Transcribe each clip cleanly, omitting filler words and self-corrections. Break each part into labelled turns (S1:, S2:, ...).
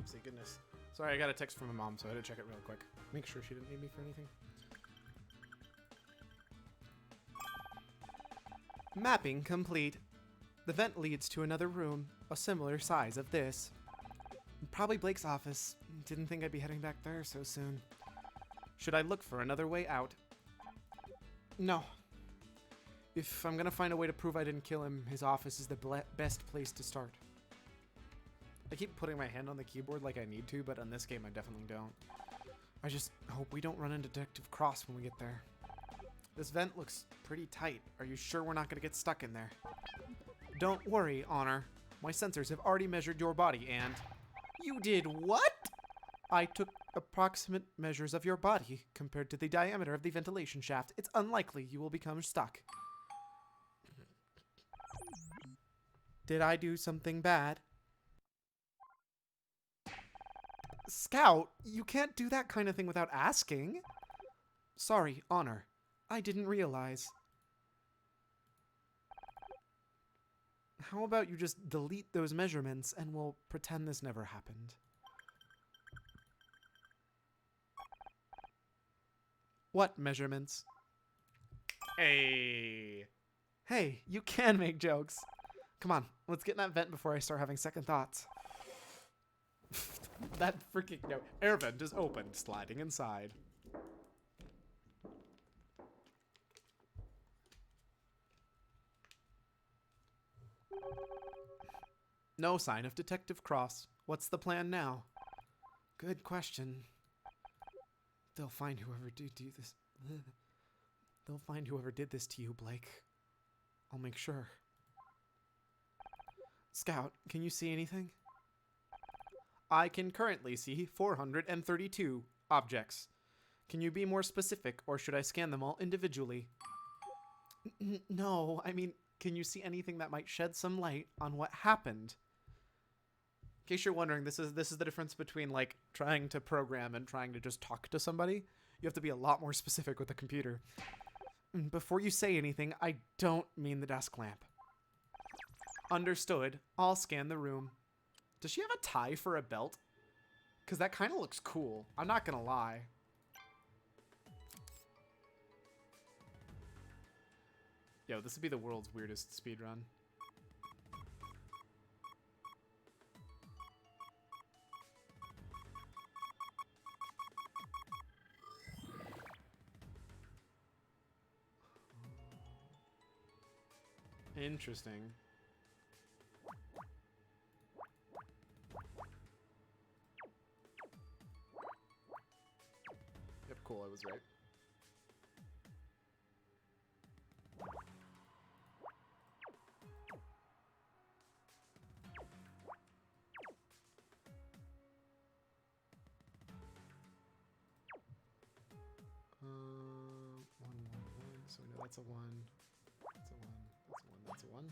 S1: Whoopsie, goodness. Sorry, I got a text from my mom, so I had to check it real quick. Make sure she didn't need me for anything. Mapping complete. The vent leads to another room, a similar size of this. Probably Blake's office. Didn't think I'd be heading back there so soon. Should I look for another way out? No. If I'm gonna find a way to prove I didn't kill him, his office is the best place to start. I keep putting my hand on the keyboard like I need to, but on this game I definitely don't. I just hope we don't run into Detective Cross when we get there. This vent looks pretty tight. Are you sure we're not gonna get stuck in there? Don't worry, Honor. My sensors have already measured your body and... You did what? I took approximate measures of your body compared to the diameter of the ventilation shaft. It's unlikely you will become stuck. Did I do something bad? Scout, you can't do that kind of thing without asking. Sorry, Honor. I didn't realize. How about you just delete those measurements and we'll pretend this never happened? What measurements? Hey. Hey, you can make jokes. Come on, let's get in that vent before I start having second thoughts. That freaking... No, air vent is open, sliding inside. No sign of Detective Cross. What's the plan now? Good question. They'll find whoever did do this. They'll find whoever did this to you, Blake. I'll make sure. Scout, can you see anything? I can currently see 432 objects. Can you be more specific, or should I scan them all individually? No, I mean, can you see anything that might shed some light on what happened? In case you're wondering, this is the difference between, like, trying to program and trying to just talk to somebody. You have to be a lot more specific with the computer. Before you say anything, I don't mean the desk lamp. Understood. I'll scan the room. Does she have a tie for a belt? Because that kind of looks cool. I'm not going to lie. Yo, this would be the world's weirdest speedrun. Interesting. Yep, cool, I was right. So we know that's a 1. That's a 1. That's a 1. That's a 1.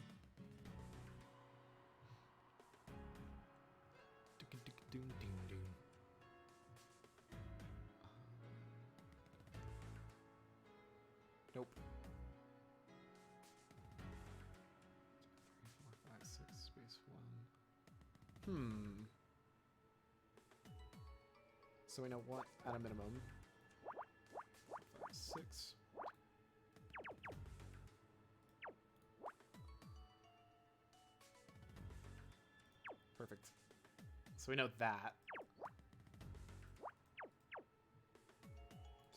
S1: Nope. 3, 4, 5, 6, space 1. So we know what at a minimum. 5, 6. Perfect. So we know that.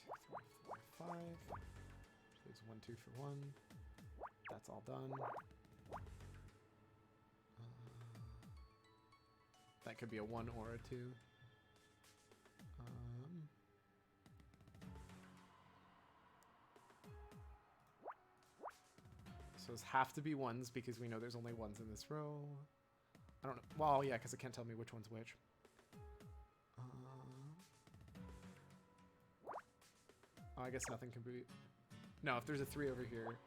S1: 2, 3, 4, 5. There's 1, 2 for 1. That's all done. That could be a 1 or a 2. So those have to be 1s because we know there's only 1s in this row. I don't know. Well, yeah, because it can't tell me which one's which. Oh, I guess nothing can be... No, if there's a 3 over here,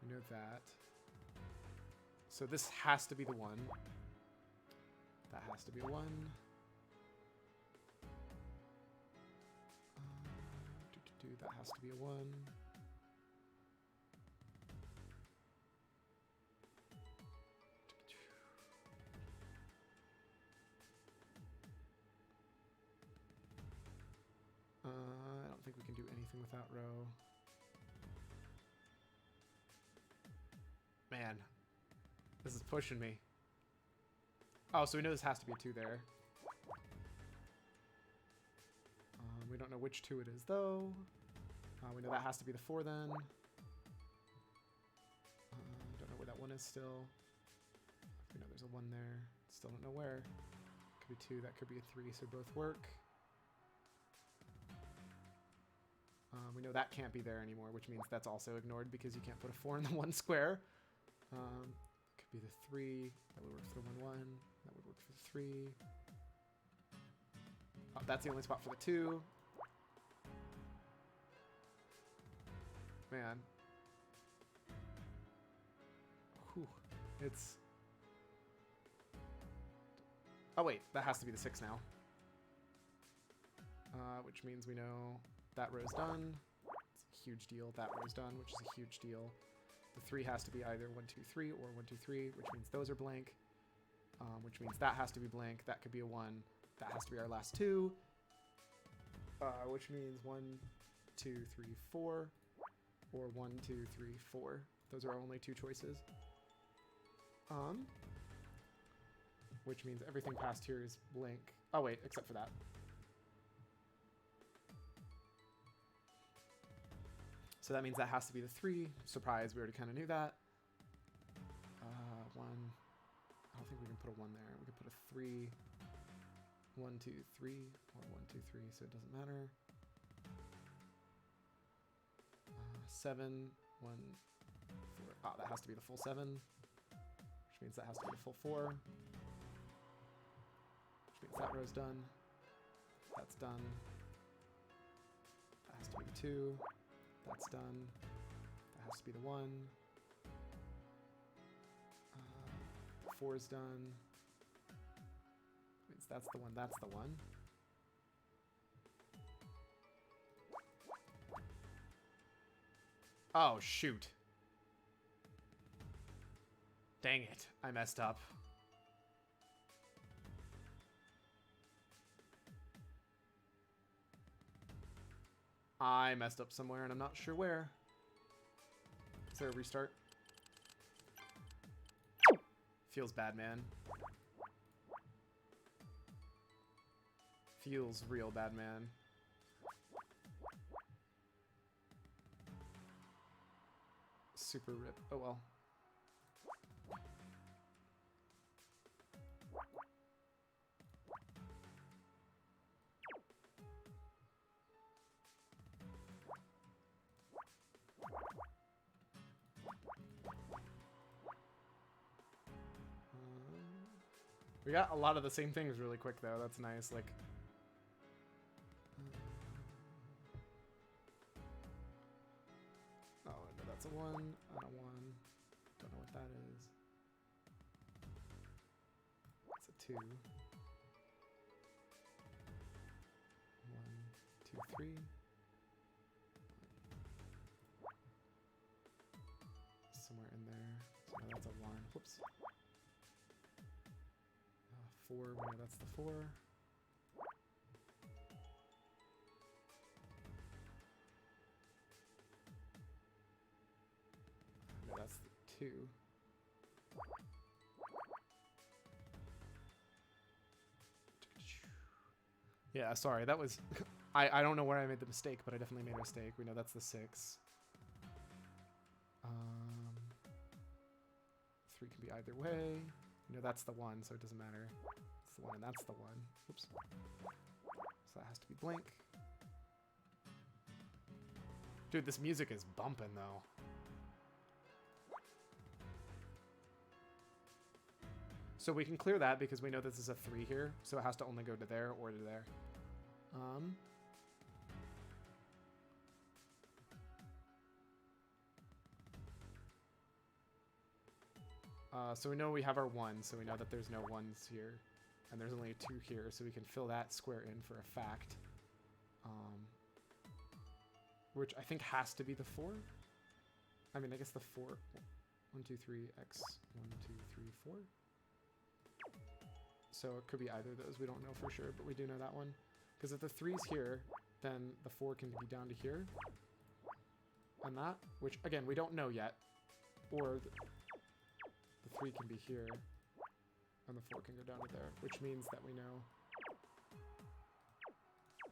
S1: we know that. So this has to be the 1. That has to be a 1. That has to be a 1. we can do anything with that row. Man, this is pushing me. Oh, so we know this has to be a 2 there. We don't know which 2 it is, though. We know that has to be the 4 then. Don't know where that 1 is still. We know there's a 1 there. Still don't know where. Could be 2, that could be a 3, so both work. We know that can't be there anymore, which means that's also ignored because you can't put a 4 in the 1 square. Could be the 3. That would work for the 1, 1. That would work for the 3. Oh, that's the only spot for the 2. Man. Whew. It's... Oh, wait. That has to be the 6 now. Which means we know that row's done. It's a huge deal. That row's done, which is a huge deal. The 3 has to be either 1, 2, 3 or 1, 2, 3, which means those are blank. Which means that has to be blank. That could be a 1. That has to be our last 2. Which means 1, 2, 3, 4. Or 1, 2, 3, 4. Those are our only 2 choices. Which means everything past here is blank. Oh wait, except for that. So that means that has to be the 3. Surprise, we already kind of knew that. 1. I don't think we can put a 1 there. We can put a 3. 1, 2, 3. Or 1, 2, 3, so it doesn't matter. 7. 1, 4. Ah, that has to be the full 7. Which means that has to be the full 4. Which means that row's done. That's done. That has to be the 2. That's done. That has to be the 1. 4 is done. Means that's the 1. That's the 1. Oh, shoot. Dang it. I messed up. I messed up somewhere and I'm not sure where. Is there a restart? Feels bad, man. Feels real bad, man. Super rip. Oh well. We got a lot of the same things really quick though. That's nice. Like, oh no, that's a 1 and a 1. Don't know what that is. It's a 2. 1, 2, 3. Somewhere in there. So now that's a 1. Whoops. 4, we know that's the 4. No, that's the 2. Yeah, sorry, that was... I don't know where I made the mistake, but I definitely made a mistake. We know that's the 6. 3 can be either way. You know, that's the 1, so it doesn't matter. It's the 1 and that's the 1. Oops. So that has to be blank. Dude, this music is bumping, though. So we can clear that because we know this is a 3 here, so it has to only go to there or to there. So we know we have our 1, so we know that there's no 1s here. And there's only a 2 here, so we can fill that square in for a fact. Which I think has to be the 4. I mean, I guess the 4. 1, 2, 3, x. 1, 2, 3, 4. So it could be either of those. We don't know for sure, but we do know that one. Because if the 3's here, then the 4 can be down to here. And that, which, again, we don't know yet. Or the 3 can be here. And the 4 can go down to there, which means that we know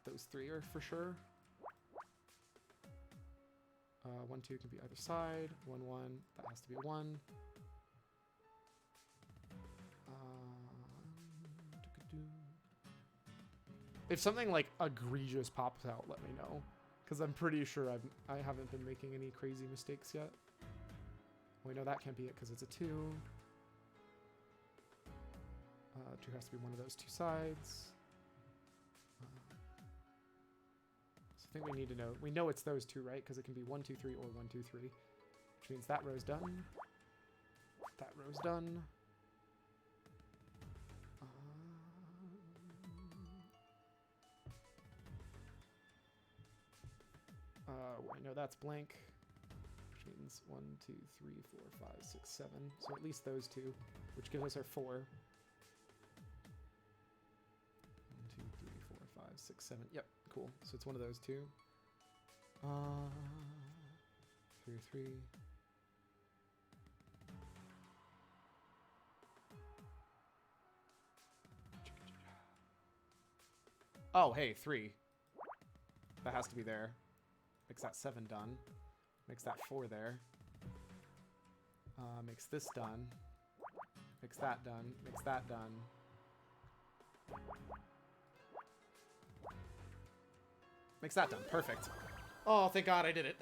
S1: those 3 are for sure. 1, 2 can be either side. 1, 1, that has to be a 1. If something like egregious pops out, let me know, because I'm pretty sure I haven't been making any crazy mistakes yet. We know that can't be it because it's a 2. 2 has to be one of those 2 sides. So I think we need to know. We know it's those 2, right? Because it can be 1, 2, 3 or 1, 2, 3, which means that row's done. That row's done. I know that's blank, which means 1, 2, 3, 4, 5, 6, 7. So at least those 2, which gives us our 4. 1, 2, 3, 4, 5, 6, 7. Yep, cool. So it's one of those 2. 3, 3. Oh, hey, 3. That has to be there. Makes that 7 done. Makes that 4 there. Makes this done. Makes that done. Makes that done. Makes that done. Perfect. Oh, thank God I did it.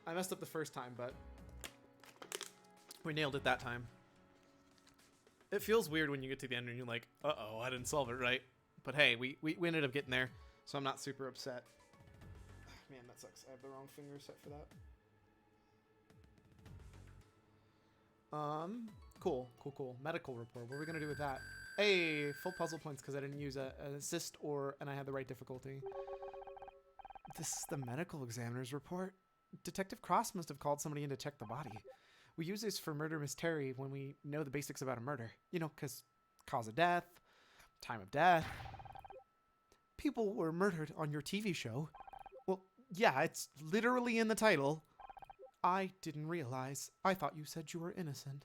S1: I messed up the first time, but we nailed it that time. It feels weird when you get to the end and you're like, uh-oh, I didn't solve it right. But hey, we ended up getting there, so I'm not super upset. Man, that sucks. I have the wrong finger set for that. Cool. Medical report. What are we gonna do with that? Hey, full puzzle points because I didn't use an assist and I had the right difficulty. This is the medical examiner's report. Detective Cross must have called somebody in to check the body. We use this for murder mystery when we know the basics about a murder. You know, because cause of death, time of death. People were murdered on your TV show. Well, yeah, it's literally in the title. I didn't realize. I thought you said you were innocent.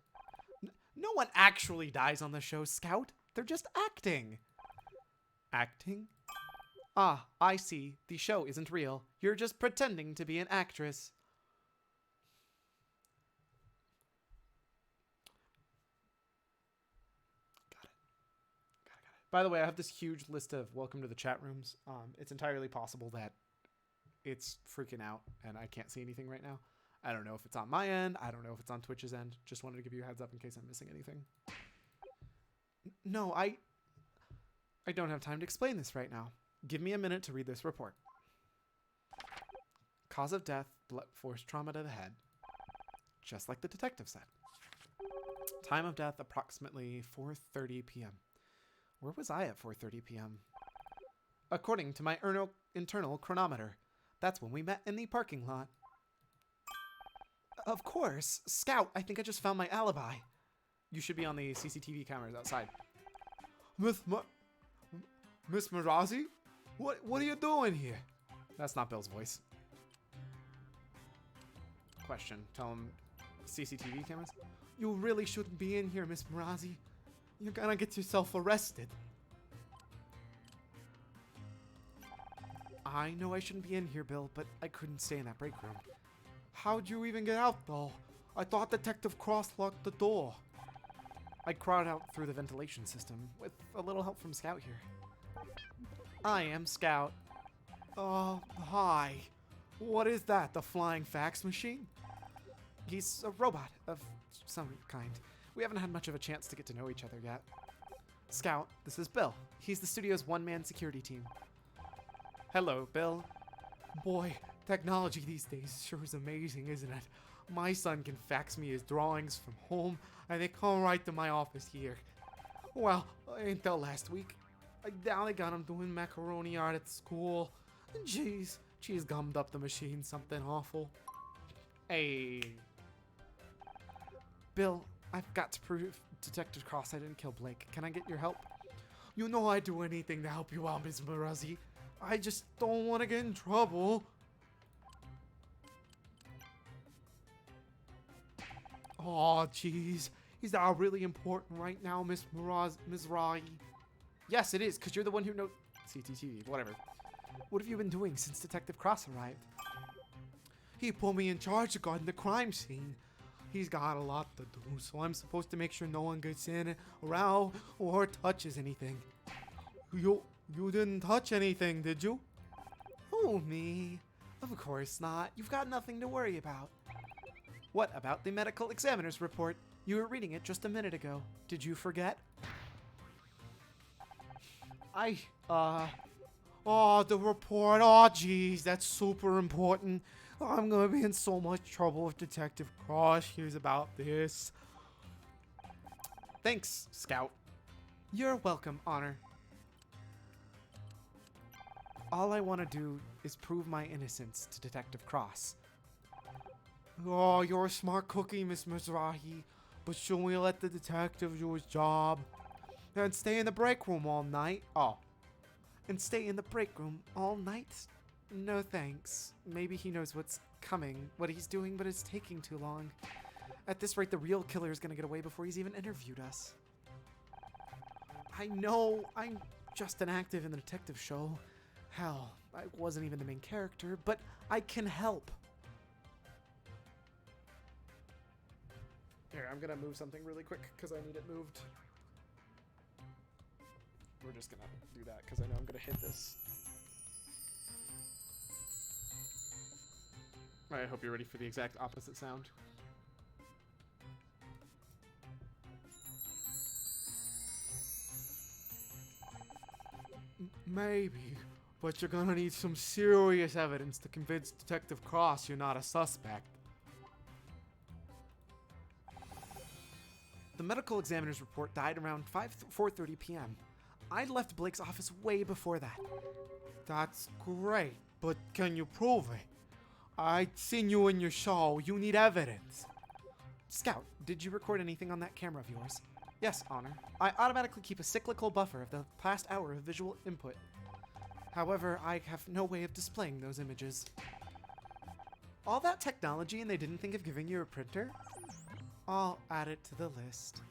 S1: No one actually dies on the show, Scout. They're just acting. Acting? Ah, I see. The show isn't real. You're just pretending to be an actress. Got it. By the way, I have this huge list of welcome to the chat rooms. It's entirely possible that it's freaking out and I can't see anything right now. I don't know if it's on my end. I don't know if it's on Twitch's end. Just wanted to give you a heads up in case I'm missing anything. No, I don't have time to explain this right now. Give me a minute to read this report. Cause of death, blunt force trauma to the head. Just like the detective said. Time of death, approximately 4:30 p.m. Where was I at 4:30 p.m.? According to my internal chronometer. That's when we met in the parking lot. Of course. Scout, I think I just found my alibi. You should be on the CCTV cameras outside. Miss Mizrahi? What are you doing here? That's not Bill's voice. Question. Tell him CCTV cameras? You really shouldn't be in here, Miss Mizrahi. You're gonna get yourself arrested. I know I shouldn't be in here, Bill, but I couldn't stay in that break room. How'd you even get out, though? I thought Detective Cross locked the door. I crawled out through the ventilation system, with a little help from Scout here. I am Scout. Oh, hi. What is that, the flying fax machine? He's a robot of some kind. We haven't had much of a chance to get to know each other yet. Scout, this is Bill. He's the studio's one-man security team. Hello, Bill. Boy, technology these days sure is amazing, isn't it? My son can fax me his drawings from home, and they come right to my office here. Well, until last week. I doubted got him doing macaroni art at school. Jeez, she's gummed up the machine something awful. Hey. Bill, I've got to prove Detective Cross I didn't kill Blake. Can I get your help? You know I'd do anything to help you out, Miss Mizrahi. I just don't want to get in trouble. Oh, jeez. Is that really important right now, Miss Mizrahi? Yes, it is, because you're the one who knows... CCTV, whatever. What have you been doing since Detective Cross arrived? He put me in charge of guarding the crime scene. He's got a lot to do, so I'm supposed to make sure no one gets in, around, or touches anything. You didn't touch anything, did you? Oh, me. Of course not. You've got nothing to worry about. What about the medical examiner's report? You were reading it just a minute ago. Did you forget? Oh, the report. Oh, jeez, that's super important. I'm gonna be in so much trouble if Detective Cross hears about this. Thanks, Scout. You're welcome, Honor. All I want to do is prove my innocence to Detective Cross. Oh, you're a smart cookie, Miss Mizrahi. But should we let the detective do his job? And stay in the break room all night? Oh. And stay in the break room all night? No thanks. Maybe he knows what's coming, what he's doing, but it's taking too long. At this rate, the real killer is going to get away before he's even interviewed us. I know I'm just an active in the detective show. Hell, I wasn't even the main character, but I can help. Here, I'm gonna move something really quick because I need it moved. We're just gonna do that because I know I'm gonna hit this. I hope you're ready for the exact opposite sound. Maybe, but you're gonna need some serious evidence to convince Detective Cross you're not a suspect. The medical examiner's report died around 4:30 p.m. I left Blake's office way before that. That's great, but can you prove it? I'd seen you in your show. You need evidence. Scout, did you record anything on that camera of yours? Yes, Honor. I automatically keep a cyclical buffer of the past hour of visual input. However, I have no way of displaying those images. All that technology and they didn't think of giving you a printer? I'll add it to the list.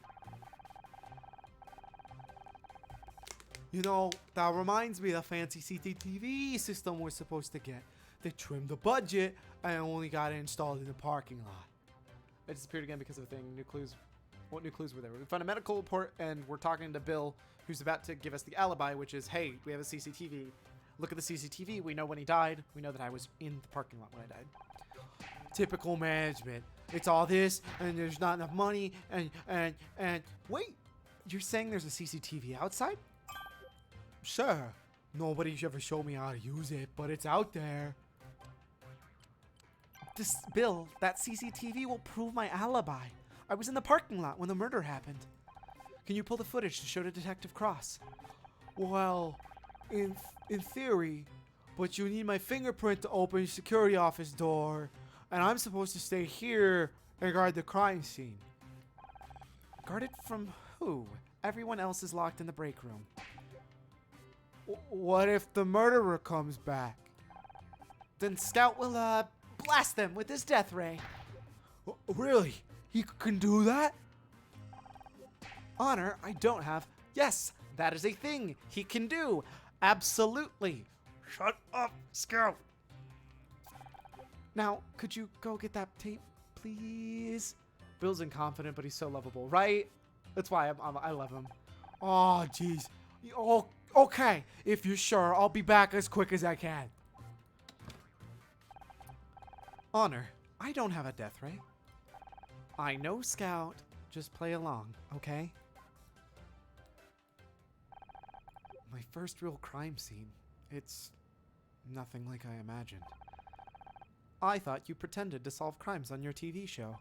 S1: You know, that reminds me of the fancy CCTV system we're supposed to get. They trimmed the budget and only got it installed in the parking lot. It disappeared again because of a thing. New clues. What new clues were there? We found a medical report and we're talking to Bill, who's about to give us the alibi, which is, hey, we have a CCTV. Look at the CCTV. We know when he died. We know that I was in the parking lot when I died. Typical management. It's all this, and there's not enough money, and wait, you're saying there's a CCTV outside? Sure. Nobody's ever showed me how to use it, but it's out there. Bill, that CCTV will prove my alibi. I was in the parking lot when the murder happened. Can you pull the footage to show to Detective Cross? Well, in theory, but you need my fingerprint to open the security office door. And I'm supposed to stay here and guard the crime scene. Guard it from who? Everyone else is locked in the break room. What if the murderer comes back? Then Scout will, blast them with his death ray. Really? He can do that? Honor, I don't have... Yes, that is a thing he can do. Absolutely. Shut up, Scout. Now, could you go get that tape, please? Bill's inconfident, but he's so lovable, right? That's why I love him. Oh, jeez. Oh, okay. If you're sure, I'll be back as quick as I can. Honor, I don't have a death ray. I know, Scout. Just play along, okay? My first real crime scene. It's nothing like I imagined. I thought you pretended to solve crimes on your TV show.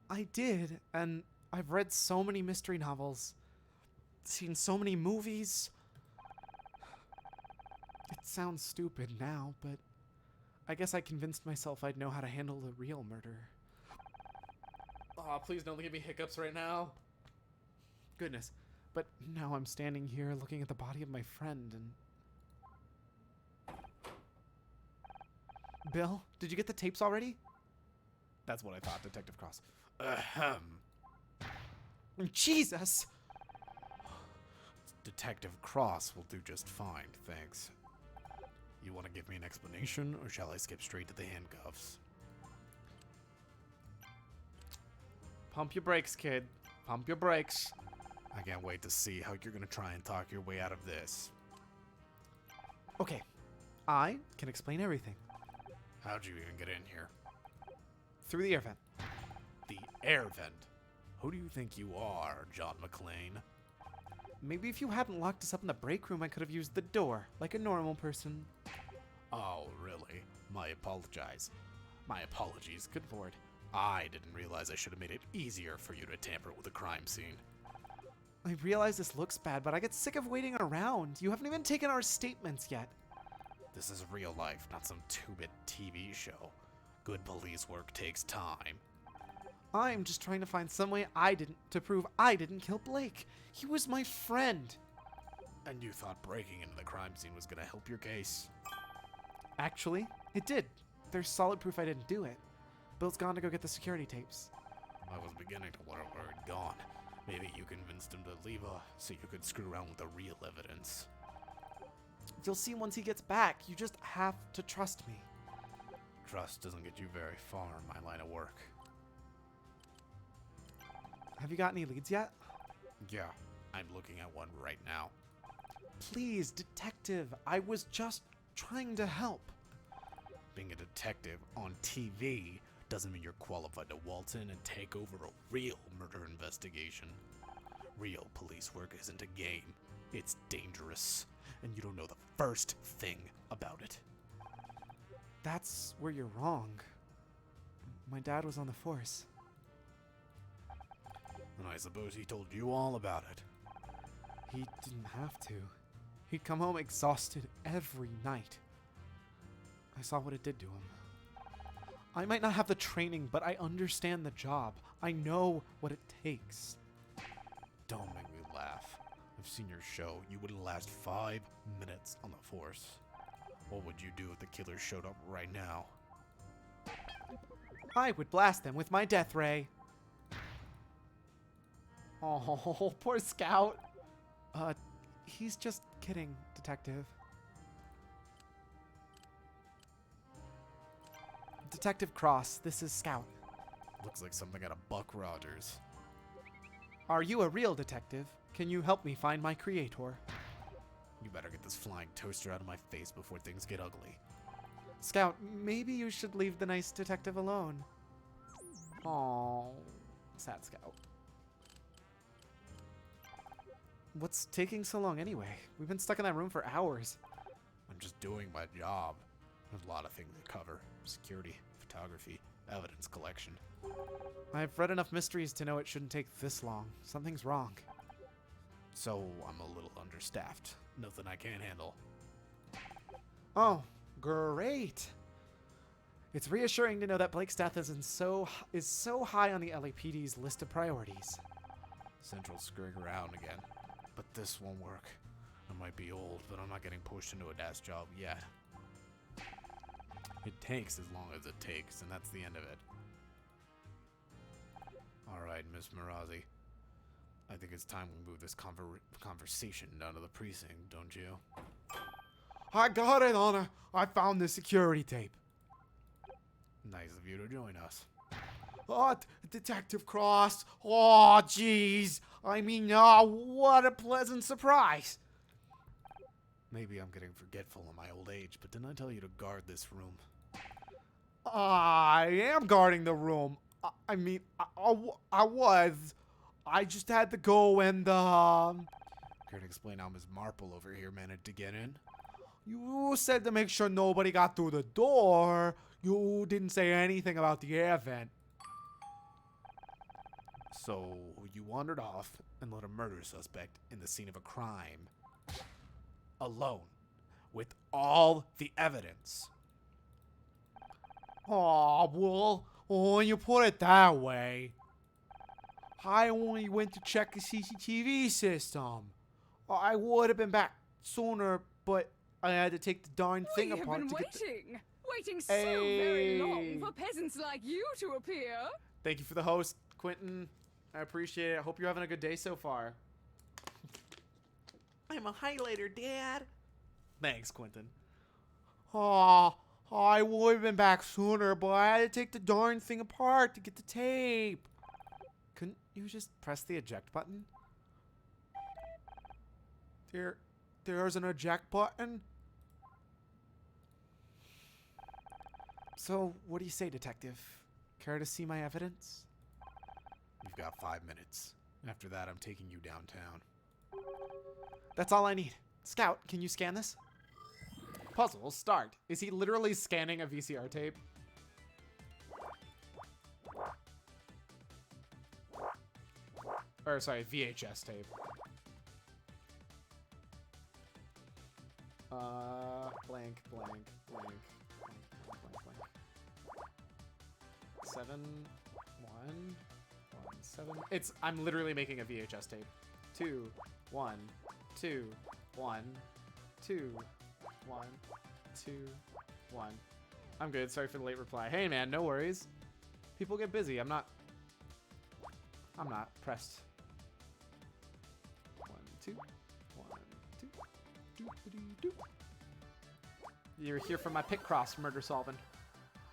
S1: I did, and I've read so many mystery novels, seen so many movies. It sounds stupid now, but I guess I convinced myself I'd know how to handle a real murder. Aw, please don't give me hiccups right now. Goodness. But now I'm standing here looking at the body of my friend, and Bill, did you get the tapes already? That's what I thought, Detective Cross. Ahem. Jesus!
S2: Detective Cross will do just fine, thanks. You want to give me an explanation, or shall I skip straight to the handcuffs?
S1: Pump your brakes, kid. Pump your brakes.
S2: I can't wait to see how you're going to try and talk your way out of this.
S1: Okay, I can explain everything.
S2: How'd you even get in here?
S1: Through the air vent.
S2: The air vent? Who do you think you are, John McClane?
S1: Maybe if you hadn't locked us up in the break room, I could have used the door, like a normal person.
S2: Oh, really? My apologies.
S1: Good lord.
S2: I didn't realize I should have made it easier for you to tamper with a crime scene.
S1: I realize this looks bad, but I get sick of waiting around. You haven't even taken our statements yet.
S2: This is real life, not some 2-bit TV show. Good police work takes time.
S1: I'm just trying to find some way to prove I didn't kill Blake. He was my friend.
S2: And you thought breaking into the crime scene was gonna help your case?
S1: Actually, it did. There's solid proof I didn't do it. Bill's gone to go get the security tapes.
S2: I was beginning to wonder where he'd gone. Maybe you convinced him to leave so you could screw around with the real evidence.
S1: You'll see once he gets back. You just have to trust me.
S2: Trust doesn't get you very far in my line of work.
S1: Have you got any leads yet?
S2: Yeah, I'm looking at one right now.
S1: Please, detective. I was just trying to help.
S2: Being a detective on TV doesn't mean you're qualified to waltz in and take over a real murder investigation. Real police work isn't a game. It's dangerous, and you don't know the first thing about it.
S1: That's where you're wrong. My dad was on the force.
S2: And I suppose he told you all about it.
S1: He didn't have to. He'd come home exhausted every night. I saw what it did to him. I might not have the training, but I understand the job. I know what it takes.
S2: Don't make me laugh. I've seen your show. You wouldn't last 5 minutes on the force. What would you do if the killer showed up right now?
S1: I would blast them with my death ray. Oh, poor Scout. He's just kidding, Detective. Detective Cross, this is Scout.
S2: Looks like something out of Buck Rogers.
S1: Are you a real detective? Can you help me find my creator?
S2: You better get this flying toaster out of my face before things get ugly.
S1: Scout, maybe you should leave the nice detective alone. Oh, sad Scout. What's taking so long anyway? We've been stuck in that room for hours.
S2: I'm just doing my job. There's a lot of things to cover. Security, photography, evidence collection.
S1: I've read enough mysteries to know it shouldn't take this long. Something's wrong.
S2: So I'm a little understaffed. Nothing I can't handle.
S1: Oh, great. It's reassuring to know that Blake's death is so high on the LAPD's list of priorities.
S2: Central's screwing around again. But this won't work. I might be old, but I'm not getting pushed into a desk job yet. It takes as long as it takes, and that's the end of it. Alright, Miss Mizrahi. I think it's time we move this conversation down to the precinct, don't you?
S1: I got it, Honor. I found the security tape.
S2: Nice of you to join us.
S1: Oh, Detective Cross. Oh, jeez. I mean, oh, what a pleasant surprise.
S2: Maybe I'm getting forgetful in my old age, but didn't I tell you to guard this room?
S1: I am guarding the room. I mean, I was. I just had to go and,
S2: Care to explain how Ms. Marple over here managed to get in?
S1: You said to make sure nobody got through the door. You didn't say anything about the air vent.
S2: So, you wandered off and let a murder suspect in the scene of a crime. Alone. With all the evidence.
S1: Oh, well, when you put it that way. I only went to check the CCTV system. I would have been back sooner, but I had to take the darn thing apart to get
S3: waiting. Waiting so very long for peasants like you to appear.
S1: Thank you for the host, Quentin. I appreciate it. I hope you're having a good day so far. I'm a highlighter, Dad. Thanks, Quentin. Oh, I would have been back sooner, but I had to take the darn thing apart to get the tape. Couldn't you just press the eject button? There's an eject button? So, what do you say, Detective? Care to see my evidence?
S2: You've got 5 minutes. After that, I'm taking you downtown.
S1: That's all I need. Scout, can you scan this? Puzzle, start. Is he literally scanning a VCR tape? Or, sorry, VHS tape. Blank, blank, blank, blank, blank, blank. 7, 1, 1, 7. I'm literally making a VHS tape. 2, 1, 2, 1, 2, 1, 2, 1. I'm good. Sorry for the late reply. Hey, man, no worries. People get busy. I'm not pressed. 1, 2, 1, 2. Doop-a-dee-doop. You're here for my Picross murder solving.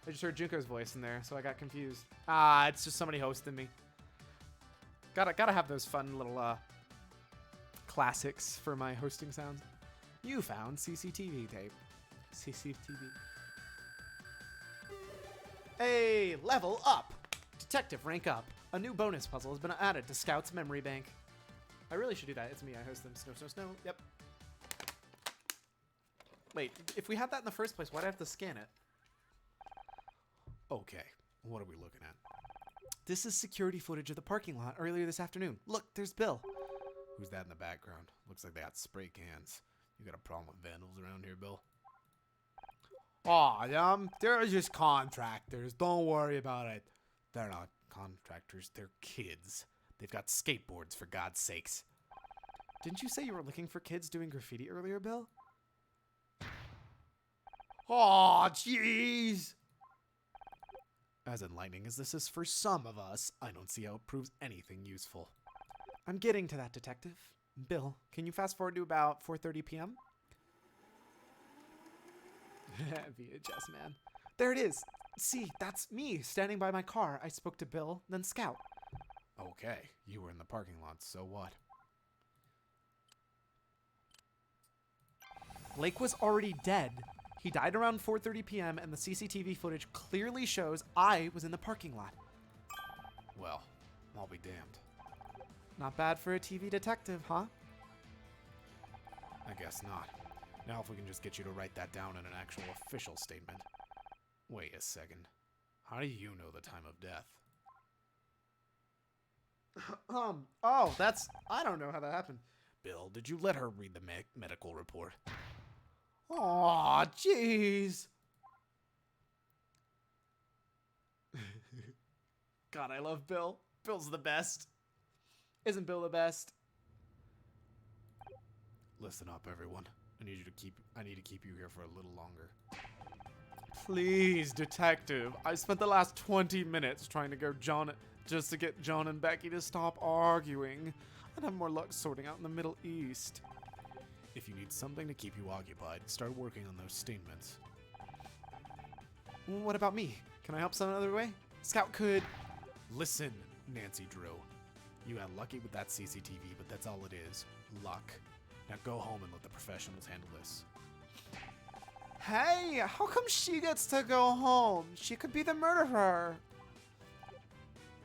S1: I just heard Junko's voice in there, so I got confused. Ah, it's just somebody hosting me. Gotta have those fun little classics for my hosting sounds. You found CCTV tape. CCTV. Hey, level up! Detective rank up. A new bonus puzzle has been added to Scout's memory bank. I really should do that. It's me. I host them. Snow, snow, snow. Yep. Wait, if we had that in the first place, why'd I have to scan it?
S2: Okay, what are we looking at?
S1: This is security footage of the parking lot earlier this afternoon. Look, there's Bill.
S2: Who's that in the background? Looks like they got spray cans. You got a problem with vandals around here, Bill?
S1: Aw, they're just contractors. Don't worry about it.
S2: They're not contractors, they're kids. They've got skateboards, for God's sakes.
S1: Didn't you say you were looking for kids doing graffiti earlier, Bill? Aw, jeez.
S2: As enlightening as this is for some of us, I don't see how it proves anything useful.
S1: I'm getting to that, Detective. Bill, can you fast forward to about 4:30 p.m.? VHS, man. There it is. See, that's me standing by my car. I spoke to Bill, then Scout.
S2: Okay, you were in the parking lot, so what?
S1: Blake was already dead. He died around 4:30 p.m. and the CCTV footage clearly shows I was in the parking lot.
S2: Well, I'll be damned.
S1: Not bad for a TV detective, huh?
S2: I guess not. Now if we can just get you to write that down in an actual official statement. Wait a second. How do you know the time of death?
S1: Oh, I don't know how that happened.
S2: Bill, did you let her read the medical report?
S1: Aw, jeez. God, I love Bill. Bill's the best. Isn't Bill the best?
S2: Listen up, everyone. I need to keep you here for a little longer.
S1: Please, Detective. I spent the last 20 minutes trying to just to get John and Becky to stop arguing. I'd have more luck sorting out in the Middle East.
S2: If you need something to keep you occupied, start working on those statements.
S1: What about me? Can I help some other way? Scout could...
S2: Listen, Nancy Drew. You got lucky with that CCTV, but that's all it is. Luck. Now go home and let the professionals handle this.
S1: Hey, how come she gets to go home? She could be the murderer.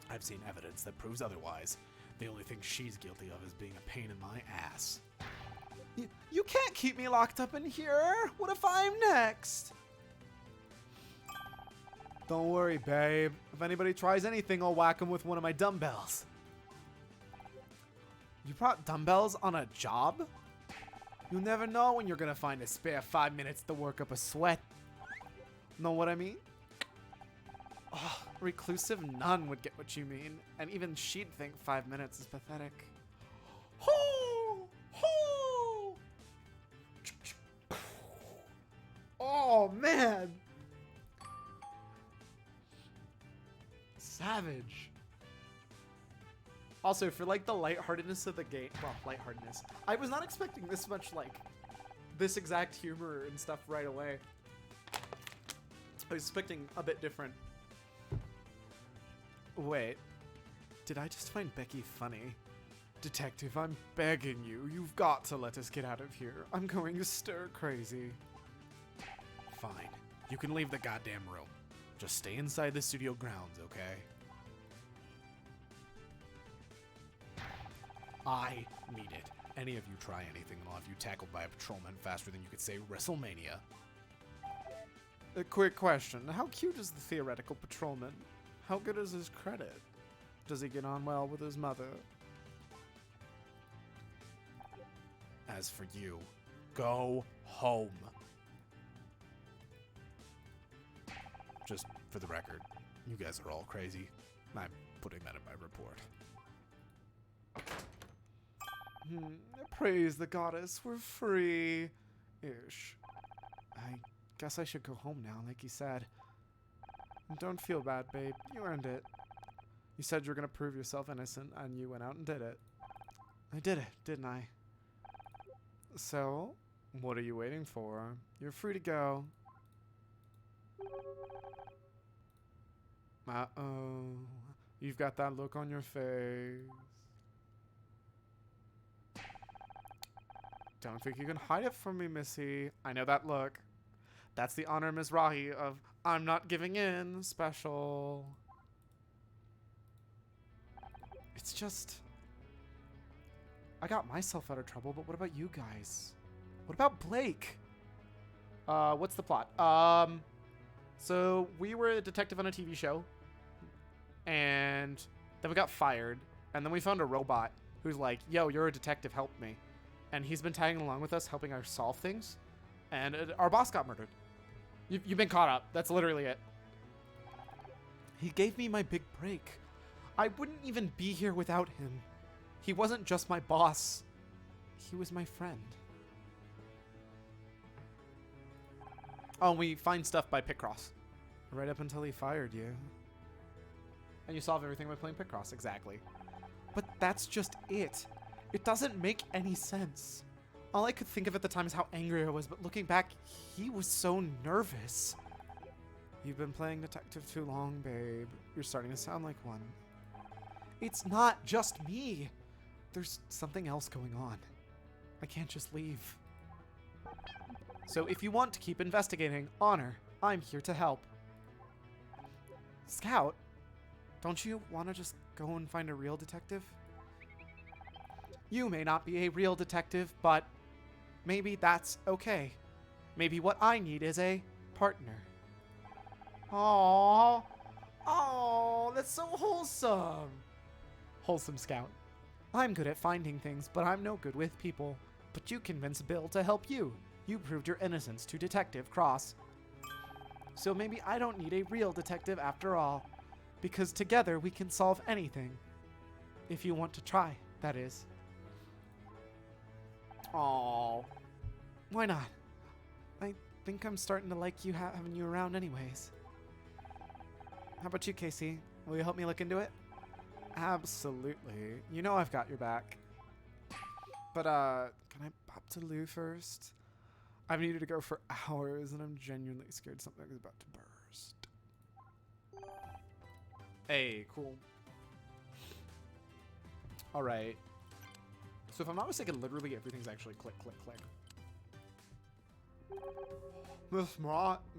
S2: I've seen evidence that proves otherwise. The only thing she's guilty of is being a pain in my ass.
S1: You can't keep me locked up in here. What if I'm next? Don't worry, babe. If anybody tries anything, I'll whack them with one of my dumbbells. You brought dumbbells on a job? You never know when you're gonna find a spare 5 minutes to work up a sweat. Know what I mean? Oh, reclusive nun would get what you mean, and even she'd think 5 minutes is pathetic. Hoo! Hoo! Oh, man! savage. Also, for like the lightheartedness of the game, well, lightheartedness. I was not expecting this much like this exact humor and stuff right away. I was expecting a bit different. Wait, did I just find Becky funny? Detective, I'm begging you. You've got to let us get out of here. I'm going stir crazy.
S2: Fine. You can leave the goddamn room. Just stay inside the studio grounds, okay? I need it. Any of you try anything and I'll have you tackled by a patrolman faster than you could say WrestleMania.
S1: A quick question. How cute is the theoretical patrolman? How good is his credit? Does he get on well with his mother?
S2: As for you, go home. Just for the record, you guys are all crazy. I'm putting that in my report.
S1: Praise the goddess, we're free. Ish. I guess I should go home now, like you said. Don't feel bad, babe. You earned it. You said you were gonna prove yourself innocent, and you went out and did it. I did it, didn't I? So, what are you waiting for? You're free to go. Uh-oh. You've got that look on your face. Don't think you can hide it from me, Missy. I know that look. That's the honor Mizrahi of I'm not giving in special. It's just... I got myself out of trouble, but what about you guys? What about Blake? What's the plot? So we were a detective on a TV show, and then we got fired, and then we found a robot who's like, yo, you're a detective, help me. And he's been tagging along with us, helping us solve things, and our boss got murdered. You've been caught up. That's literally it. He gave me my big break. I wouldn't even be here without him. He wasn't just my boss. He was my friend. Oh, and we find stuff by Picross. Right up until he fired you. And you solve everything by playing Picross, exactly. But that's just it. It doesn't make any sense. All I could think of at the time is how angry I was, but looking back, he was so nervous. You've been playing detective too long, babe. You're starting to sound like one. It's not just me. There's something else going on. I can't just leave. So if you want to keep investigating, Honor, I'm here to help. Scout, don't you want to just go and find a real detective? You may not be a real detective, but maybe that's okay. Maybe what I need is a partner. Aww. Oh, that's so wholesome. Wholesome Scout. I'm good at finding things, but I'm no good with people. But you convinced Bill to help you. You proved your innocence to Detective Cross. So maybe I don't need a real detective after all. Because together we can solve anything. If you want to try, that is. Aww. Why not? I think I'm starting to like you having you around anyways. How about you, Casey? Will you help me look into it? Absolutely. You know I've got your back. But, can I pop to Lou first? I've needed to go for hours, and I'm genuinely scared something's about to burst. Hey, cool. Alright. So if I'm not mistaken, literally everything's actually click, click, click.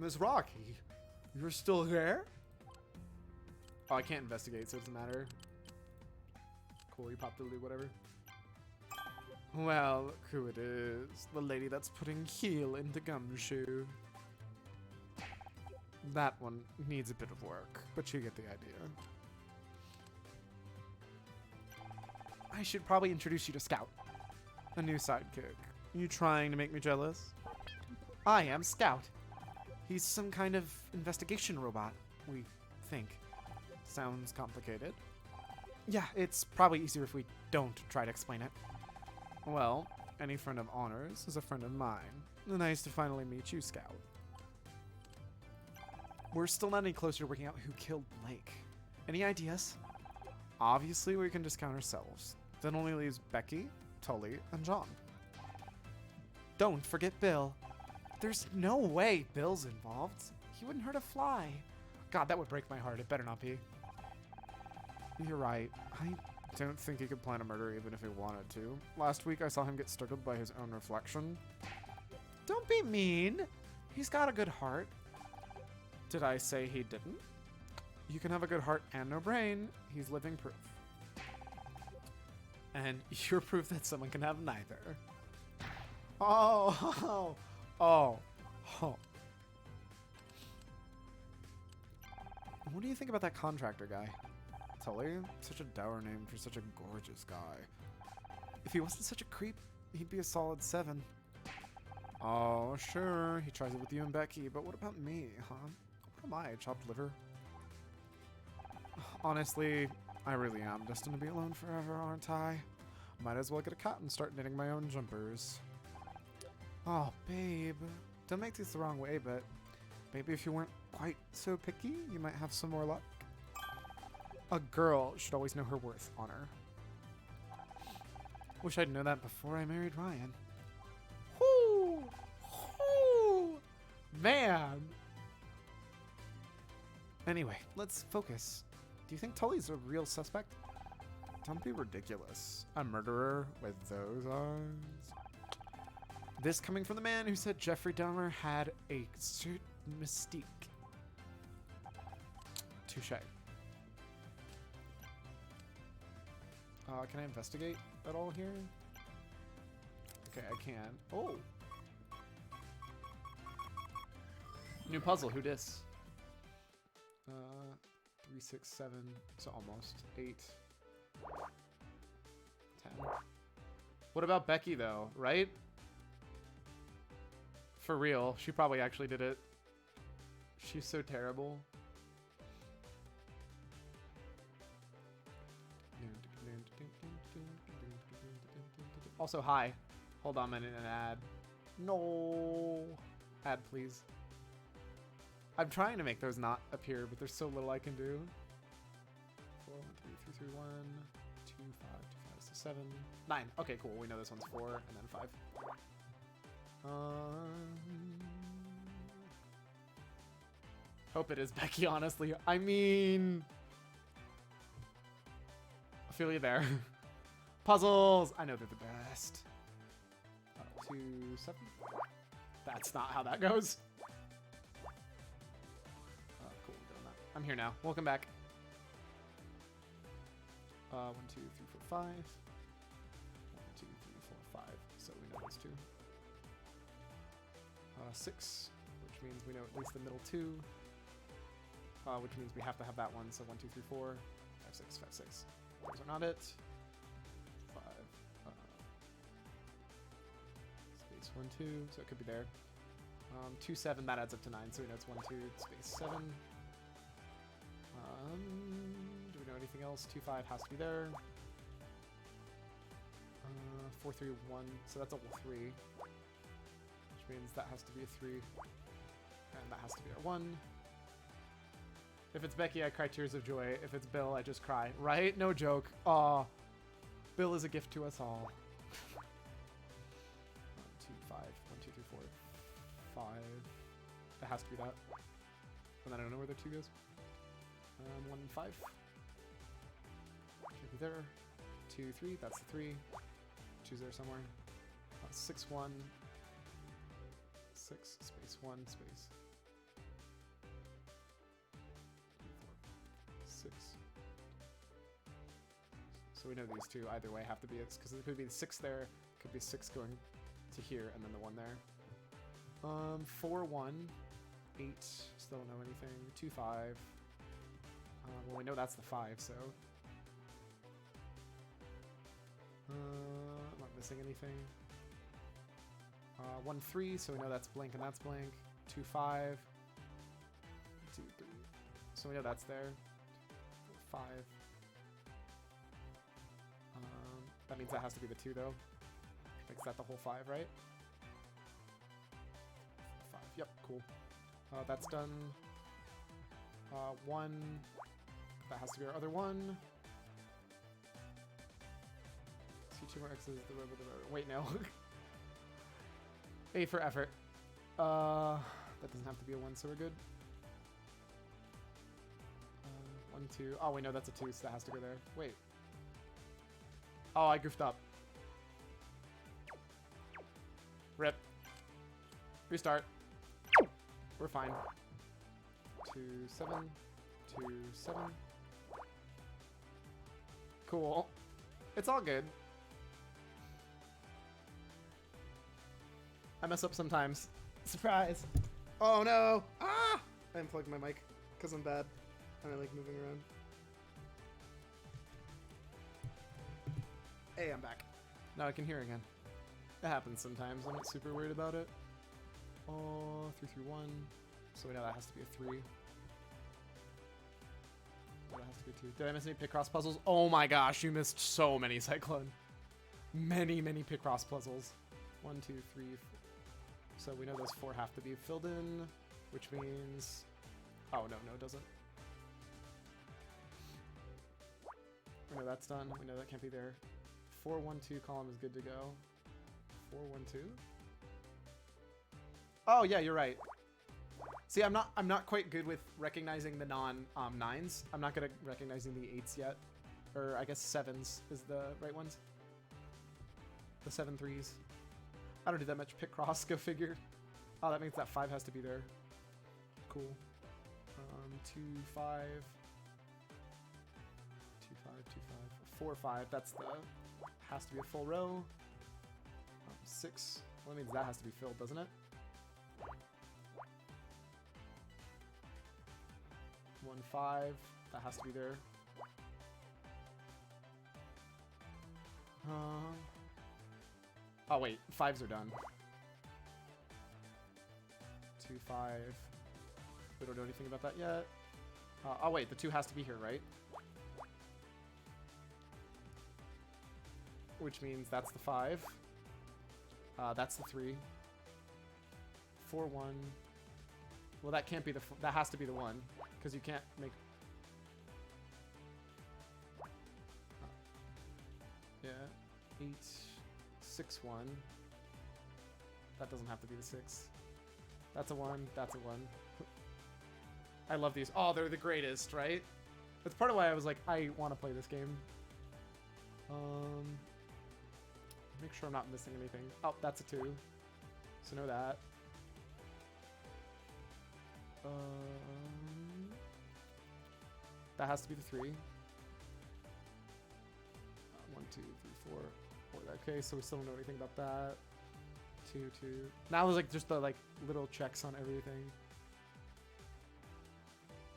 S1: Mizrahi, you're still there? Oh, I can't investigate, so it doesn't matter. Cool, you popped the loot, whatever. Well, look who it is. The lady that's putting heel into Gumshoe. That one needs a bit of work, but you get the idea. I should probably introduce you to Scout, a new sidekick. You trying to make me jealous? I am Scout. He's some kind of investigation robot, we think. Sounds complicated. Yeah, it's probably easier if we don't try to explain it. Well, any friend of Honor's is a friend of mine. Nice to finally meet you, Scout. We're still not any closer to working out who killed Blake. Any ideas? Obviously, we can discount ourselves. That only leaves Becky, Tully, and John. Don't forget Bill. There's no way Bill's involved. He wouldn't hurt a fly. God, that would break my heart. It better not be. You're right. I don't think he could plan a murder even if he wanted to. Last week, I saw him get startled by his own reflection. Don't be mean. He's got a good heart. Did I say he didn't? You can have a good heart and no brain. He's living proof. And you're proof that someone can have neither. Oh. What do you think about that contractor guy? Tully? Such a dour name for such a gorgeous guy. If he wasn't such a creep, he'd be a solid 7. Oh, sure. He tries it with you and Becky, but what about me, huh? What am I, chopped liver? Honestly, I really am destined to be alone forever, aren't I? Might as well get a cat and start knitting my own jumpers. Oh, babe. Don't make this the wrong way, but maybe if you weren't quite so picky, you might have some more luck. A girl should always know her worth, honor. Wish I'd known that before I married Ryan. Whoo! Whoo! Man! Anyway, let's focus. Do you think Tully's a real suspect? Don't be ridiculous. A murderer with those eyes? This coming from the man who said Jeffrey Dahmer had a certain mystique. Touché. Can I investigate at all here? Okay, I can. Oh! New puzzle, who dis? 3, 6, 7, so almost. 8. 10. What about Becky, though, right? For real, she probably actually did it. She's so terrible. Also, hi. Hold on a minute, an ad. No. Ad, please. I'm trying to make those not appear, but there's so little I can do. 4, 1, 3, 3, 3, 1, 2, 5, 2, 5, 6, 7, 9. Okay, cool. We know this one's 4 and then 5. Hope it is Becky, honestly. I mean, I feel you there. Puzzles! I know they're the best. 2, 7. That's not how that goes. Cool, we're doing that. I'm here now. Welcome back. 1, 2, 3, 4, 5. 1, 2, 3, 4, 5. So we know those 2. 6, which means we know at least the middle 2. Which means we have to have that one. So 1, 2, 3, 4, 5, 6, 5, 6. Those are not it. 5. Space 1, 2. So it could be there. 2, 7. That adds up to 9. So we know it's 1, 2. Space 7. Do we know anything else? 2, 5 has to be there. 4, 3, 1. So that's a 3. Which means that has to be a 3. And that has to be a 1. If it's Becky, I cry tears of joy. If it's Bill, I just cry. Right? No joke. Aw. Bill is a gift to us all. 1, 2, 5. 1, 2, 3, 4, 5. It has to be that. And then I don't know where the 2 goes. 1, 5. Should be there. 2, 3. That's the 3. 2's there somewhere. 6, 1. 6, space 1, space 6. So we know these 2 either way have to be it, because it could be the 6 there, could be 6 going to here, and then the 1 there. 4, 1, 8, still don't know anything. 2, 5. Well, we know that's the 5, so. I'm not missing anything. 1, 3, so we know that's blank and that's blank. 2, 5. 2, 3. So we know that's there. 4, 5. That means that has to be the 2, though. Makes that the whole 5, right? 5. Yep, cool. That's done. 1. That has to be our other one. See 2 more X's. The row. Wait, no. A for effort. That doesn't have to be a 1, so we're good. 1, 2. Oh, wait, no, that's a 2, so that has to go there. Wait. Oh, I goofed up. Rip. Restart. We're fine. 2, 7. 2, 7. Cool. It's all good. I mess up sometimes. Surprise. Oh no. Ah! I unplugged my mic because I'm bad. And I like moving around. Hey, I'm back. Now I can hear again. It happens sometimes. I'm not super worried about it. Oh, 3, 3, 1. So we know that has to be a 3. That has to be 2. Did I miss any Picross puzzles? Oh my gosh, you missed so many, Cyclone. Many, many Picross puzzles. 1, 2, 3, 4. So we know those 4 have to be filled in, which means... Oh, no, it doesn't. We know that's done. We know that can't be there. 4, 1, 2 column is good to go. 4, 1, 2. Oh, yeah, you're right. See, I'm not quite good with recognizing the non-9s. I'm not good at recognizing the 8s yet. Or I guess 7s is the right ones. The 7 3s. I don't do that much Picross, go figure. Oh, that means that 5 has to be there. Cool. 2, 5. 2, 5, 2, 5. 4, 5. That's the... Has to be a full row. 6. Well, that means that has to be filled, doesn't it? 1, 5. That has to be there. Oh, wait. 5s are done. 2, 5. We don't know anything about that yet. Oh, wait. The 2 has to be here, right? Which means that's the 5. That's the 3. 4, 1. Well, that can't be the... That has to be the 1. Because you can't make... Yeah. 8... 6, 1. That doesn't have to be the 6. That's a 1. That's a 1. I love these. Oh, they're the greatest, right? That's part of why I was like, I want to play this game. Make sure I'm not missing anything. Oh, that's a 2. So know that. That has to be the 3. 1, 2, 3, 4. Okay, so we still don't know anything about that. 2, 2. Now there's like just the like little checks on everything.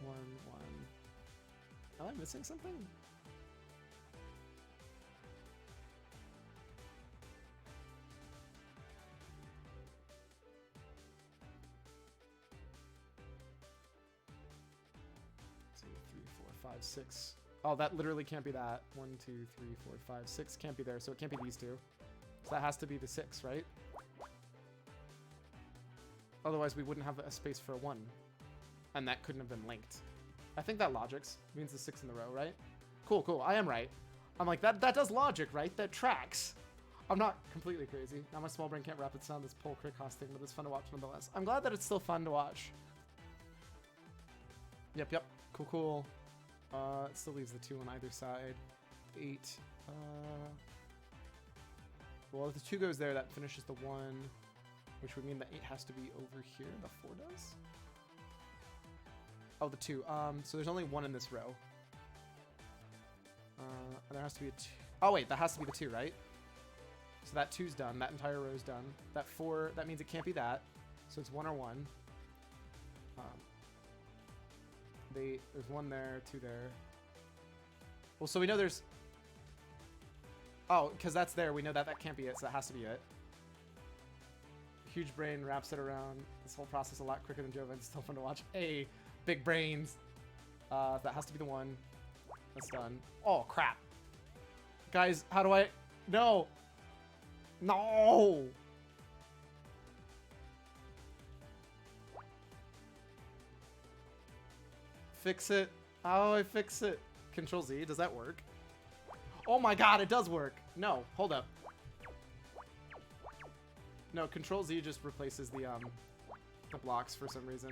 S1: 1, 1. Am I missing something? Two, 3, 4, 5, 6. Oh, that literally can't be that. 1, 2, 3, 4, 5, 6 can't be there, so it can't be these 2. So that has to be the 6, right? Otherwise, we wouldn't have a space for a 1. And that couldn't have been linked. I think that logics means the 6 in the row, right? Cool, cool. I am right. I'm like, that does logic, right? That tracks. I'm not completely crazy. Now my small brain can't wrap its around this pole Picross thing, but it's fun to watch nonetheless. I'm glad that it's still fun to watch. Yep, yep. Cool, cool. It still leaves the 2 on either side. 8. Well, if the 2 goes there, that finishes the 1, which would mean the 8 has to be over here. The 4 does. Oh, the 2. So there's only 1 in this row. And there has to be a 2. Oh, wait, that has to be the 2, right? So that 2's done. That entire row's done. That 4, that means it can't be that. So it's 1 or 1. There's 1 there, 2 there. Well, so we know there's... Oh, because that's there. We know that that can't be it, so that has to be it. Huge brain wraps it around. This whole process a lot quicker than Jovine. It's still fun to watch. Hey, big brains. That has to be the 1. That's done. Oh, crap. Guys, how do I... No! No! Fix it. How do I fix it? Control Z, does that work? Oh my god, it does work. No, hold up. No, Control Z just replaces the blocks for some reason.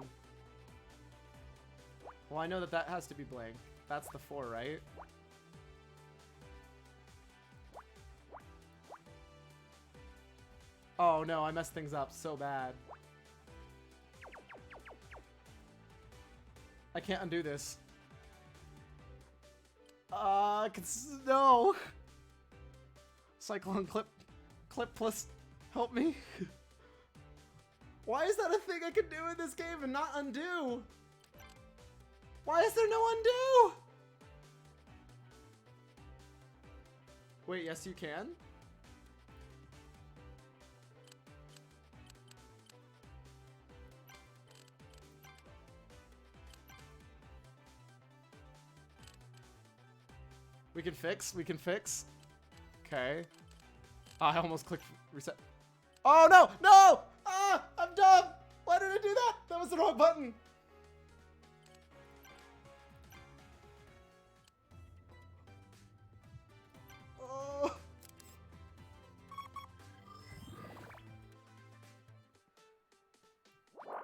S1: Well, I know that that has to be blank. That's the 4, right? Oh no, I messed things up so bad. I can't undo this. No. Cyclone clip plus help me. Why is that a thing I can do in this game and not undo? Why is there no undo? Wait, yes you can? We can fix. Okay. I almost clicked reset. Oh no, no! Ah, I'm dumb! Why did I do that? That was the wrong button. Oh.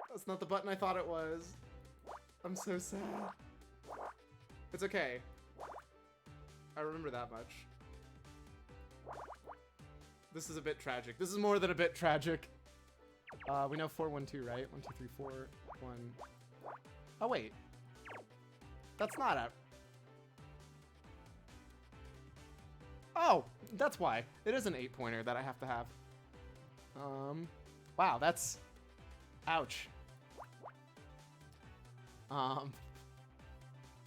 S1: That's not the button I thought it was. I'm so sad. It's okay. I remember that much. This is a bit tragic. This is more than a bit tragic. We know 4, 1, 2, right? 1, 2, 3, 4, 1. Oh wait, that's not a. Oh, that's why. It is an 8-pointer that I have to have. Wow, that's. Ouch.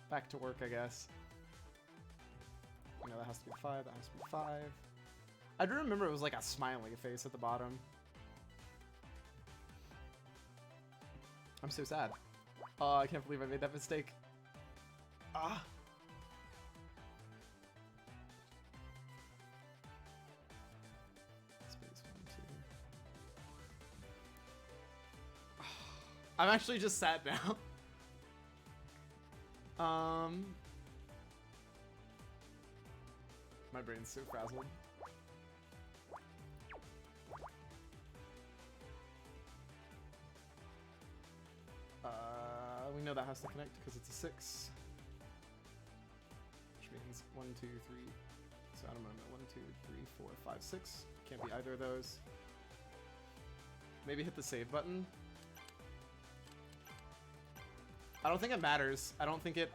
S1: Back to work, I guess. No, that has to be 5, that has to be 5. I do remember it was like a smiley face at the bottom. I'm so sad. Oh, I can't believe I made that mistake. Ah. Space 1, 2. I'm actually just sad now. My brain's so frazzled. We know that has to connect because it's a 6. Which means 1, 2, 3. So I don't know, 1, 2, 3, 4, 5, 6. Can't be either of those. Maybe hit the save button. I don't think it matters. I don't think it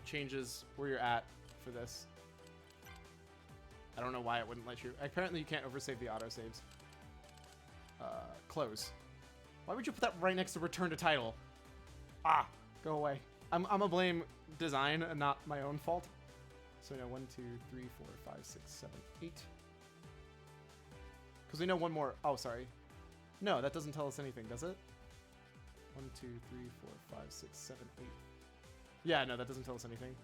S1: changes where you're at for this. I don't know why it wouldn't let you. Apparently you can't oversave the autosaves. Close. Why would you put that right next to return to title? Ah, go away. I'm gonna blame design and not my own fault. So no, 1, 2, 3, 4, 5, 6, 7, 8. Because we know one more. Oh, sorry. No, that doesn't tell us anything, does it? 1, 2, 3, 4, 5, 6, 7, 8. Yeah, no, that doesn't tell us anything.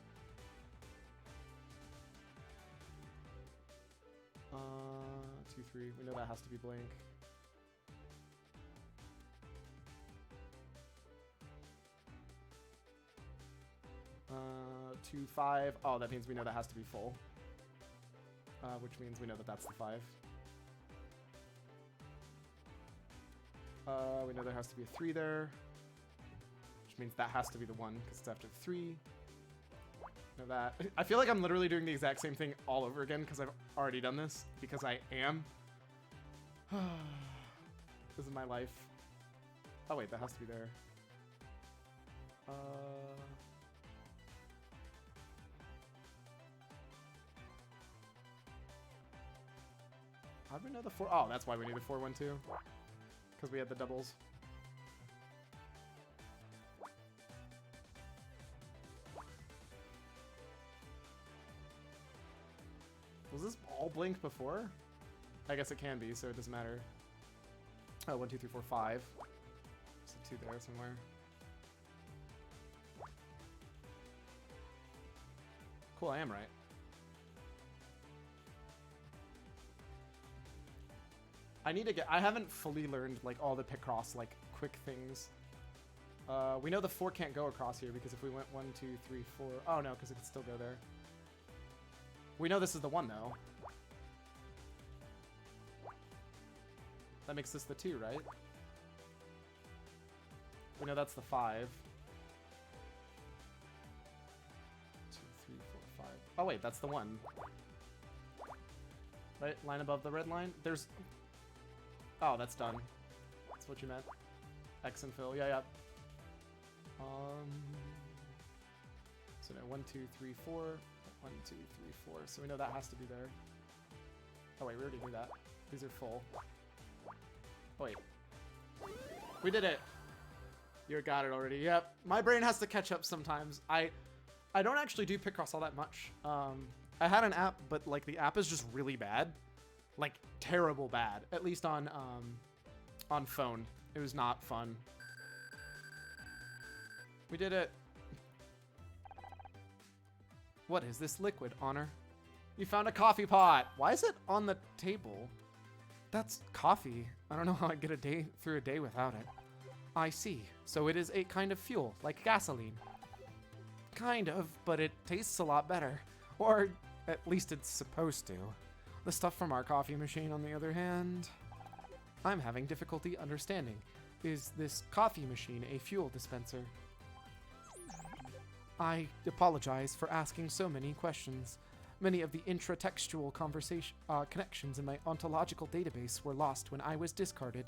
S1: 2, 3. We know that has to be blank. 2, 5. Oh, that means we know that has to be full. Which means we know that that's the 5. We know there has to be a 3 there. Which means that has to be the 1 because it's after 3. Know that. I feel like I'm literally doing the exact same thing all over again because I've already done this. Because I am. This is my life. Oh wait, that has to be there. How do we know the 4? Oh, that's why we need the 4, 1, 2. Because we had the doubles. Was this all blank before? I guess it can be, so it doesn't matter. Oh, 1, 2, 3, 4, 5. There's a 2 there somewhere. Cool, I am right. I need to get. I haven't fully learned like all the Picross like quick things. We know the 4 can't go across here because if we went 1, 2, 3, 4... Oh, no, because it could still go there. We know this is the 1, though. That makes this the 2, right? We know that's the 5. 2, 3, 4, 5. Oh, wait, that's the 1. Right? Line above the red line? There's... Oh, that's done. That's what you meant. X and fill. Yeah, yeah. So no, 1, 2, 3, 4. 1, 2, 3, 4. So we know that has to be there. Oh wait, we already knew that. These are full. Oh wait. We did it! You got it already. Yep. My brain has to catch up sometimes. I don't actually do Picross all that much. I had an app, but like the app is just really bad. Like terrible bad. At least on phone. It was not fun. We did it. What is this liquid, Honor? You found a coffee pot. Why is it on the table? That's coffee. I don't know how I'd get through a day without it. I see. So it is a kind of fuel, like gasoline. Kind of, but it tastes a lot better. Or at least it's supposed to. The stuff from our coffee machine, on the other hand... I'm having difficulty understanding. Is this coffee machine a fuel dispenser? I apologize for asking so many questions. Many of the intratextual connections in my ontological database were lost when I was discarded.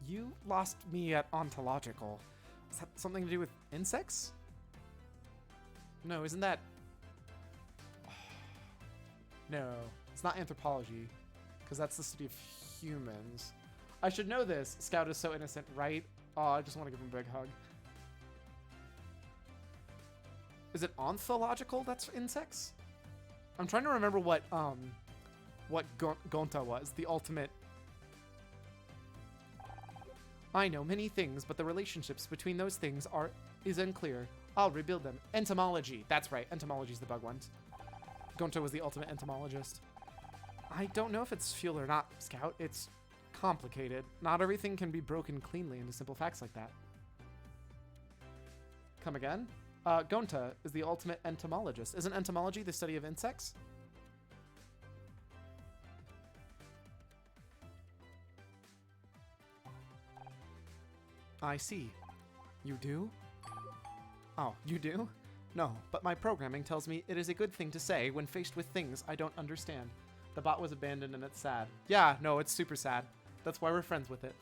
S1: You lost me at ontological. Is that something to do with insects? No, isn't that... No, it's not anthropology, because that's the study of humans. I should know this. Scout is so innocent, right? Oh, I just want to give him a big hug. Is it ontological that's insects? I'm trying to remember what Gonta was, the ultimate... I know many things, but the relationships between those things is unclear. I'll rebuild them. Entomology. That's right. Entomology's the bug ones. Gonta was the ultimate entomologist. I don't know if it's fuel or not, Scout. It's complicated. Not everything can be broken cleanly into simple facts like that. Come again? Gonta is the ultimate entomologist. Isn't entomology the study of insects? I see. You do? Oh, you do? No, but my programming tells me it is a good thing to say when faced with things I don't understand. The bot was abandoned and it's sad. Yeah, no, it's super sad. That's why we're friends with it.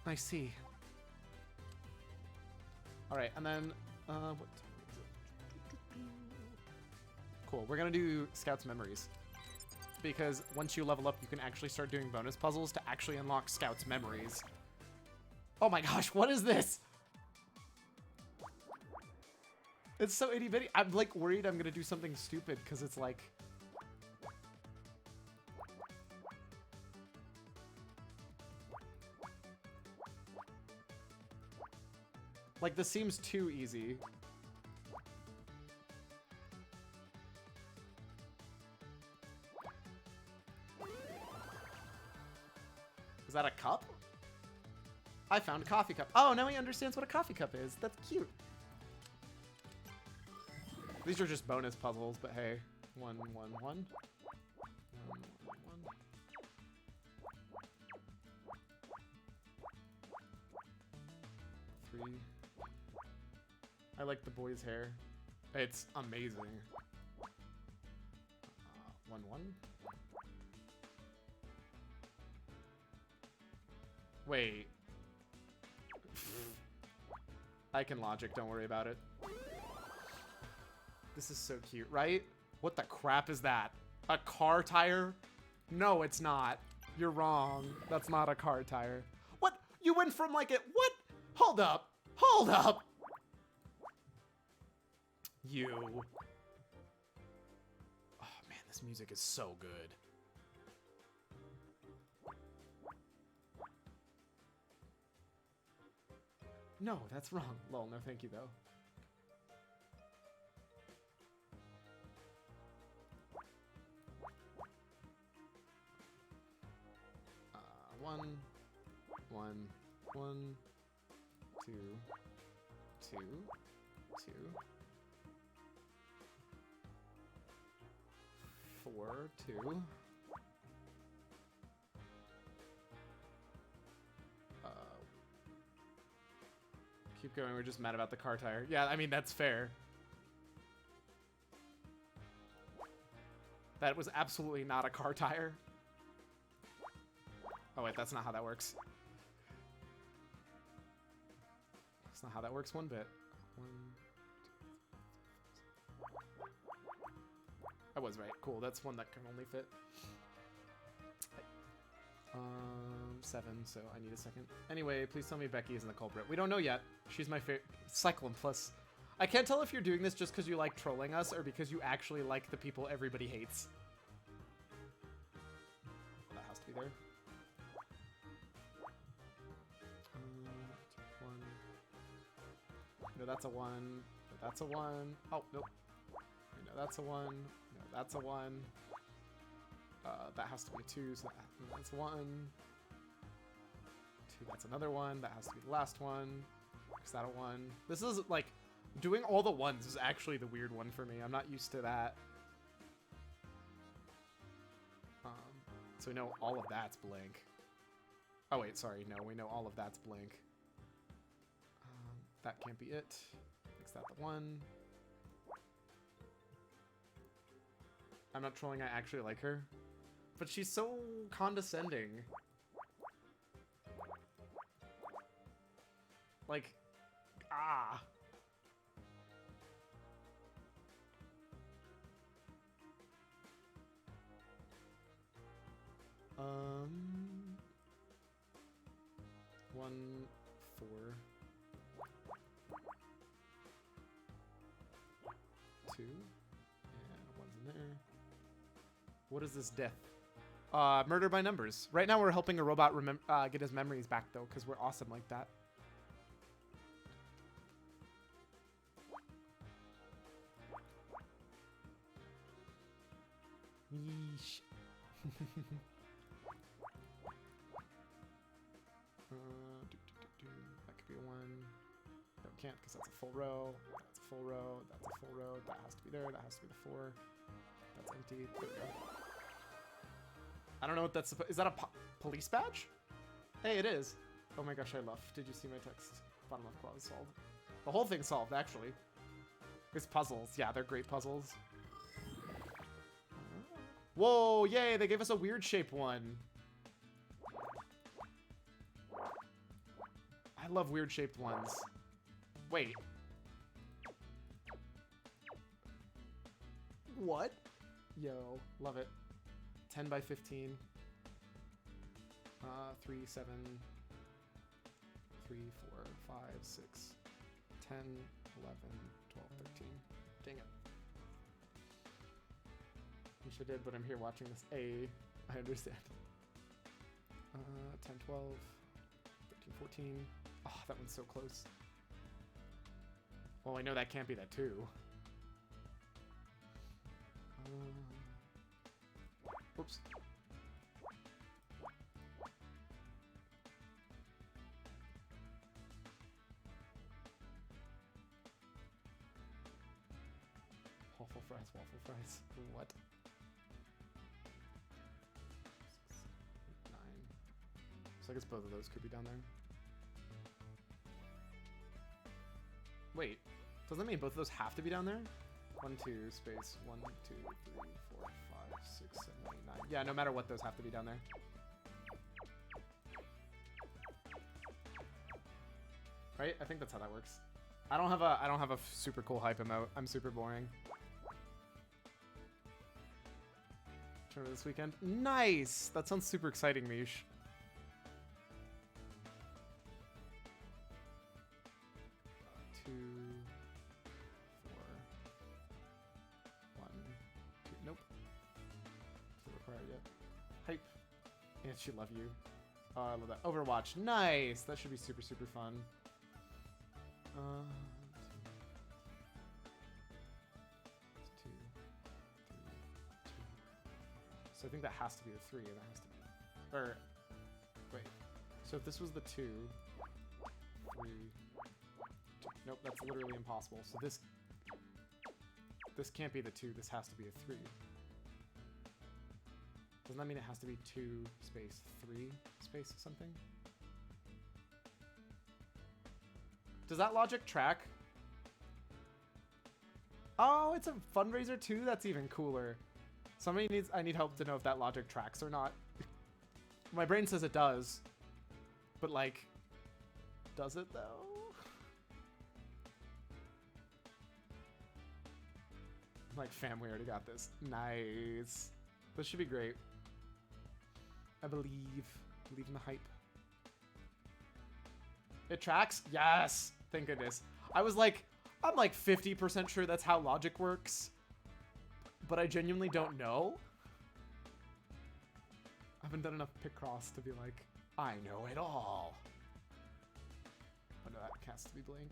S1: I see. Alright, and then, what time is it? Cool, we're gonna do Scout's Memories. Because once you level up, you can actually start doing bonus puzzles to actually unlock Scout's Memories. Oh my gosh, what is this? It's so itty-bitty. I'm like worried I'm gonna do something stupid because it's like... Like, this seems too easy. Is that a cup? I found a coffee cup. Oh, now he understands what a coffee cup is. That's cute. These are just bonus puzzles, but hey. 1, 1, 1. 1, 1, 1. 3. I like the boy's hair. It's amazing. 1, 1. Wait. I can logic, don't worry about it. This is so cute, right? What the crap is that? A car tire? No, it's not. You're wrong. That's not a car tire. What? You went from like it. What? Hold up. Hold up. You. Oh man, this music is so good. No, that's wrong. Lol, no thank you though. One, 1, 1, 2, 2, 4, 2. Keep going, we're just mad about the car tire. Yeah, I mean, that's fair. That was absolutely not a car tire. Oh wait, that's not how that works. That's not how that works one bit. 1, 2, 3. I was right. Cool, that's one that can only fit 7, so I need a second. Anyway, please tell me Becky isn't the culprit. We don't know yet. She's my favorite. Cyclone Plus. I can't tell if you're doing this just because you like trolling us or because you actually like the people everybody hates. That has to be there. 1. No, that's a 1. No, that's a 1. Oh, nope. No, that's a 1. No, that's a 1. That has to be a 2, so that's 1. 2, that's another 1. That has to be the last one. Is that a 1? This is, like, doing all the 1s is actually the weird one for me. I'm not used to that. So we know all of that's blank. Oh, wait, sorry. No, we know all of that's blank. That can't be it. Makes that the 1. I'm not trolling. I actually like her. But she's so condescending. Like, ah. Um, 1, 4. 2. And 1's in there. What is this death? Murder by numbers. Right now we're helping a robot get his memories back, though, because we're awesome like that. Yeesh. That could be a 1. No, it can't, because that's a full row. That's a full row. That's a full row. That has to be there. That has to be the 4. That's empty. There we go. I don't know what that's supposed. Is that a police badge? Hey, it is. Oh my gosh, I love. Did you see my text? Bottom left clause solved. The whole thing's solved, actually. It's puzzles. Yeah, they're great puzzles. Whoa, yay, they gave us a weird shape one. I love weird shaped ones. Wait. What? Yo, love it. 10 by 15. 3, 7, 3, 4, 5, 6, 10, 11, 12, 13. Dang it. Wish I did, but I'm here watching this. I understand. 10, 12, 13, 14. Oh, that one's so close. Well, I know that can't be that 2. Oops. Waffle fries, waffle fries. What? 6, 9. So I guess both of those could be down there. Wait, does that mean both of those have to be down there? 1, 2, space, 1, 2, 3, 4, 5, 6, 7, 8, 9. Yeah, no matter what, those have to be down there. Right? I think that's how that works. I don't have a super cool hype emote. I'm super boring. Tournament this weekend. Nice! That sounds super exciting, Mish. She love you. Oh, I love that. Overwatch. Nice! That should be super, super fun. 2, 3, 2. So I think that has to be the 3, and that has to be... Or... Wait. So if this was the 2... 3... 2. Nope, That's literally impossible. So this can't be the 2. This has to be a 3. Doesn't that mean it has to be 2 space 3 space something? Does that logic track? Oh, it's a fundraiser too? That's even cooler. I need help to know if that logic tracks or not. My brain says it does. But like, does it though? Like, fam, we already got this. Nice. This should be great. I believe in the hype. It tracks? Yes! Thank goodness. I'm like 50% sure that's how logic works. But I genuinely don't know. I haven't done enough Picross to be like, I know it all. Oh no, that has to be blank.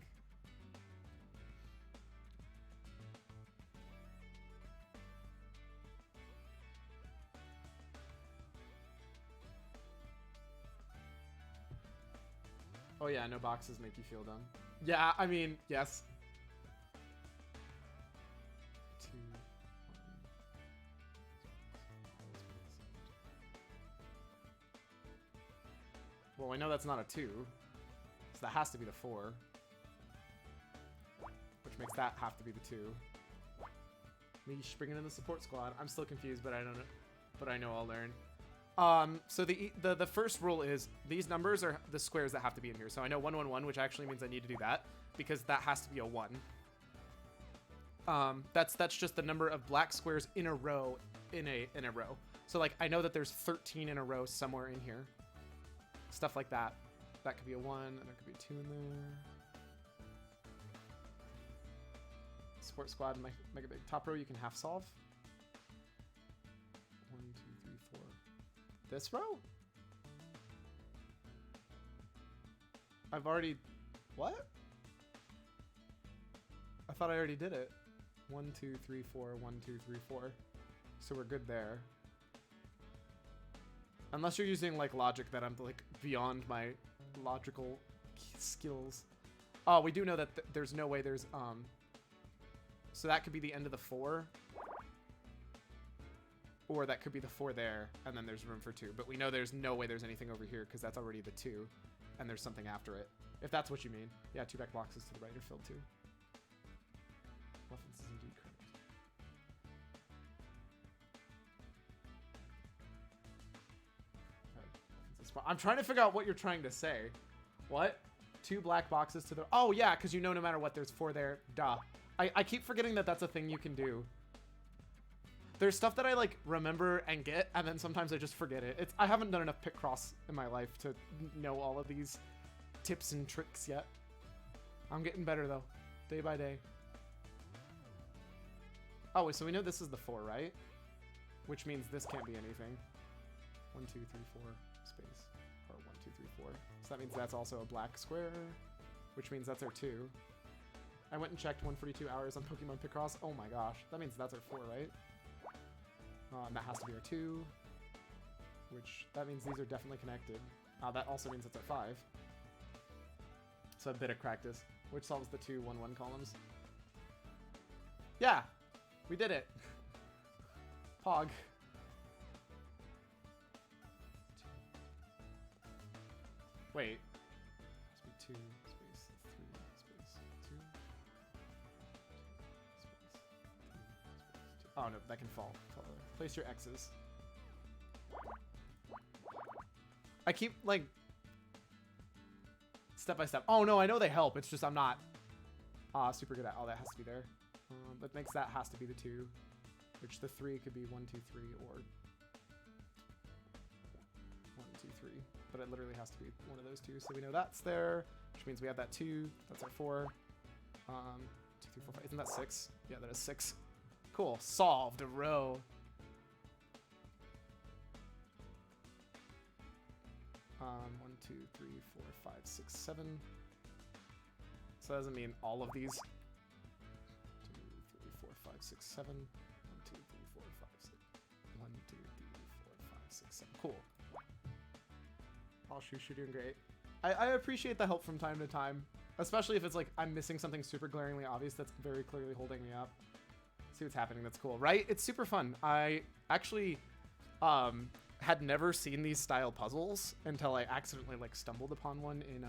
S1: Oh yeah, no boxes make you feel dumb. Yeah, I mean, yes. 2, 1. Well, I know that's not a 2. So that has to be the 4. Which makes that have to be the 2. Leash, bringing in the support squad. I'm still confused, but I don't know. But I know I'll learn. So the first rule is these numbers are the squares that have to be in here. So I know 1, 1, 1, which actually means I need to do that because that has to be a 1. That's just the number of black squares in a row in a row. So like I know that there's 13 in a row somewhere in here. Stuff like that. That could be a 1, and there could be a 2 in there. Support squad, mega big. Top row you can half solve. 1, 2, 3, 4. This row? I've already... What? I thought I already did it. 1, 2, 3, 4, 1, 2, 3, 4. So we're good there. Unless you're using like logic that I'm like beyond my logical skills. Oh, we do know that there's no way there's so that could be the end of the 4. Or that could be the 4 there, and then there's room for 2. But we know there's no way there's anything over here because that's already the 2, and there's something after it. If that's what you mean. Yeah, 2 back boxes to the right are filled too. Muffins is indeed correct. I'm trying to figure out what you're trying to say. What? 2 black boxes to the... Oh, yeah, because you know no matter what, there's 4 there. Duh. I keep forgetting that that's a thing you can do. There's stuff that I, like, remember and get, and then sometimes I just forget it. I haven't done enough Picross in my life to know all of these tips and tricks yet. I'm getting better, though. Day by day. Oh, wait, so we know this is the 4, right? Which means this can't be anything. 1, 2, 3, 4, space. Or 1, 2, 3, 4. So that means that's also a black square, which means that's our 2. I went and checked 142 hours on Pokemon Picross. Oh my gosh. That means that's our 4, right? And that has to be our 2, which that means these are definitely connected. That also means it's our 5. So a bit of practice, which solves the 2, 1, 1 columns. Yeah, we did it. Pog. Wait. Must be 2 space 3 space 2. Space 3 space 2. Oh no, that can fall. Place your X's. I keep like step by step. Oh no, I know they help. It's just I'm not super good at. Oh, that has to be there. That makes that has to be the 2, which the 3 could be 1, 2, 3 or 1, 2, 3. But it literally has to be one of those 2. So we know that's there, which means we have that 2. That's our 4. 2, 3, 4, 5. Isn't that 6? Yeah, that is 6. Cool. Solved a row. 1, 2, 3, 4, 5, 6, 7. So that doesn't mean all of these. 2, 3, 4, 5, 6, 7. 1, 2, 3, 4, 5, 6. 1, 2, 3, 4, 5, 6, 7. Cool. Oh, shoot, you're doing great. I appreciate the help from time to time. Especially if it's like I'm missing something super glaringly obvious that's very clearly holding me up. See what's happening, that's cool, right? It's super fun. I actually had never seen these style puzzles until I accidentally like stumbled upon one in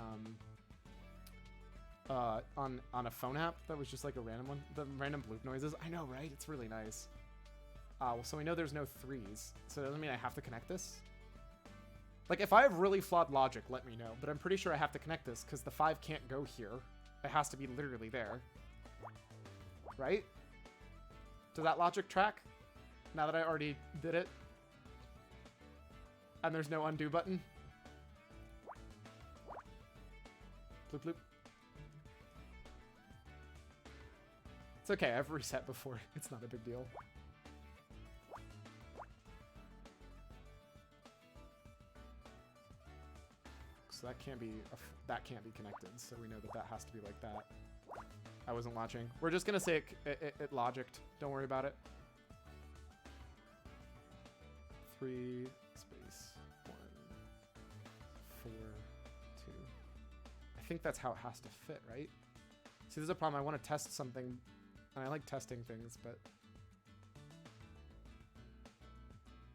S1: on a phone app that was just like a random one. The random bloop noises. I know, right? It's really nice. Well, so we know there's no 3s, so it doesn't mean I have to connect this. Like, if I have really flawed logic, let me know. But I'm pretty sure I have to connect this, because the 5 can't go here. It has to be literally there. Right? Does that logic track? Now that I already did it? And there's no undo button? Bloop, bloop. It's okay, I've reset before. It's not a big deal. So that can't be connected. So we know that that has to be like that. I wasn't watching. We're just gonna say it logicked. Don't worry about it. 3 space 1 4 2. I think that's how it has to fit, right? See, there's a problem. I want to test something, and I like testing things, but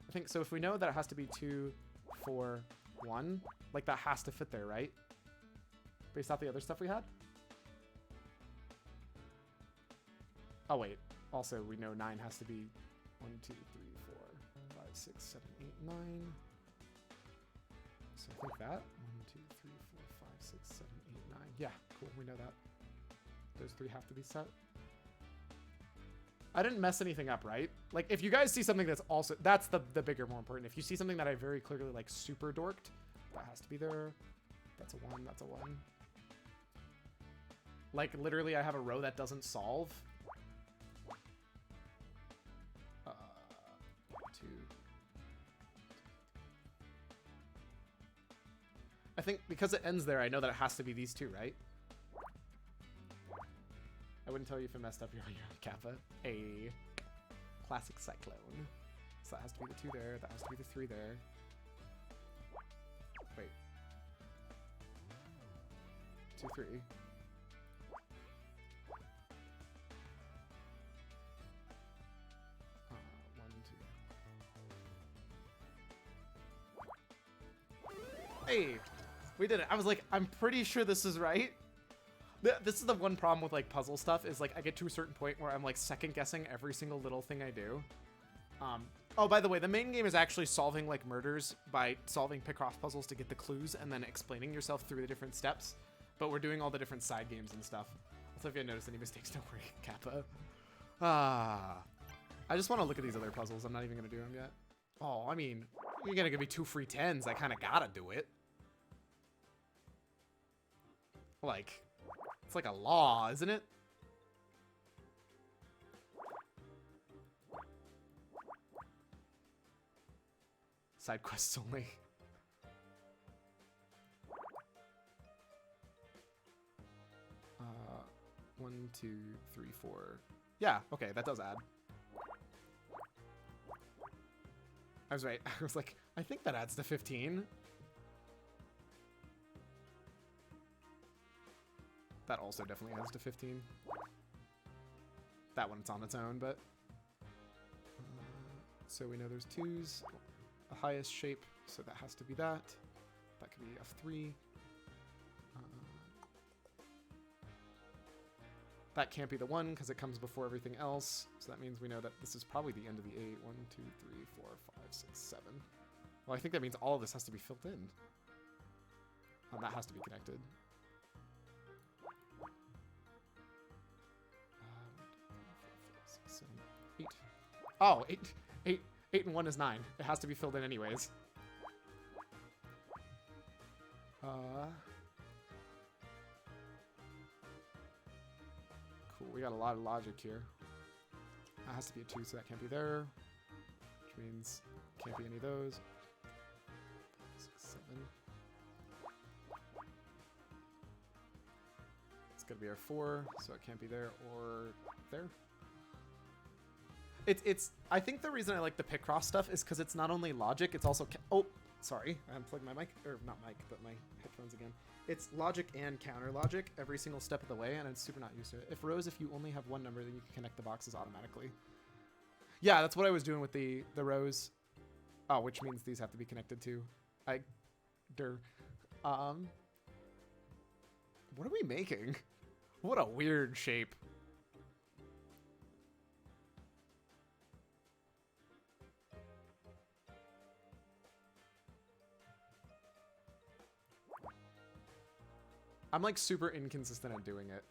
S1: I think so. If we know that it has to be 2 4 1, like that has to fit there, right? Based off the other stuff we had. Oh wait. Also, we know 9 has to be 1 2 3 4 5 6 7 8 9. So I think that 1 2 3 4 5 6 7 8 9. Yeah, cool. We know that. Those 3 have to be set. I didn't mess anything up, right? Like, if you guys see something that's also... That's the bigger, more important. If you see something that I very clearly, like, super dorked, that has to be there. That's a 1. That's a 1. Like, literally, I have a row that doesn't solve. 2. I think because it ends there, I know that it has to be these 2, right? I wouldn't tell you if it messed up your Kappa. A classic cyclone. So that has to be the 2 there. That has to be the 3 there. Wait. 2 3. 1 2. Hey, we did it. I was like, I'm pretty sure this is right. This is the one problem with like puzzle stuff is like I get to a certain point where I'm like second guessing every single little thing I do. Oh, by the way, the main game is actually solving like murders by solving Picross puzzles to get the clues and then explaining yourself through the different steps. But we're doing all the different side games and stuff. Also, if you notice any mistakes, don't worry, Kappa. I just want to look at these other puzzles. I'm not even gonna do them yet. Oh, I mean, you're gonna give me 2 free 10s. I kind of gotta do it. Like, it's like a law, isn't it? Side quests only. Uh, 1 2 3 4. Yeah, okay, that does add. I was right. I was like, I think that adds to 15. That also definitely adds to 15. That one's on its own, but... so we know there's 2s. The highest shape, so that has to be that. That could be F3. That can't be the 1 because it comes before everything else. So that means we know that this is probably the end of the 8. 1 2 3 4 5 6 7. Well, I think that means all of this has to be filled in. And that has to be connected. 8. Oh, 8 and 1 is 9. It has to be filled in anyways. Cool, we got a lot of logic here. That has to be a 2, so that can't be there. Which means can't be any of those. 6, 7. It's gonna be our 4, so it can't be there or there. I think the reason I like the Picross stuff is because it's not only logic, it's also... oh, Sorry, I unplugged my mic, or not mic, but my headphones again. It's logic and counter logic every single step of the way, and I'm super not used to it. If you only have one number, then you can connect the boxes automatically. Yeah, that's what I was doing with the rows. Oh, which means these have to be connected too. What are we making? What a weird shape. I'm like super inconsistent at doing it.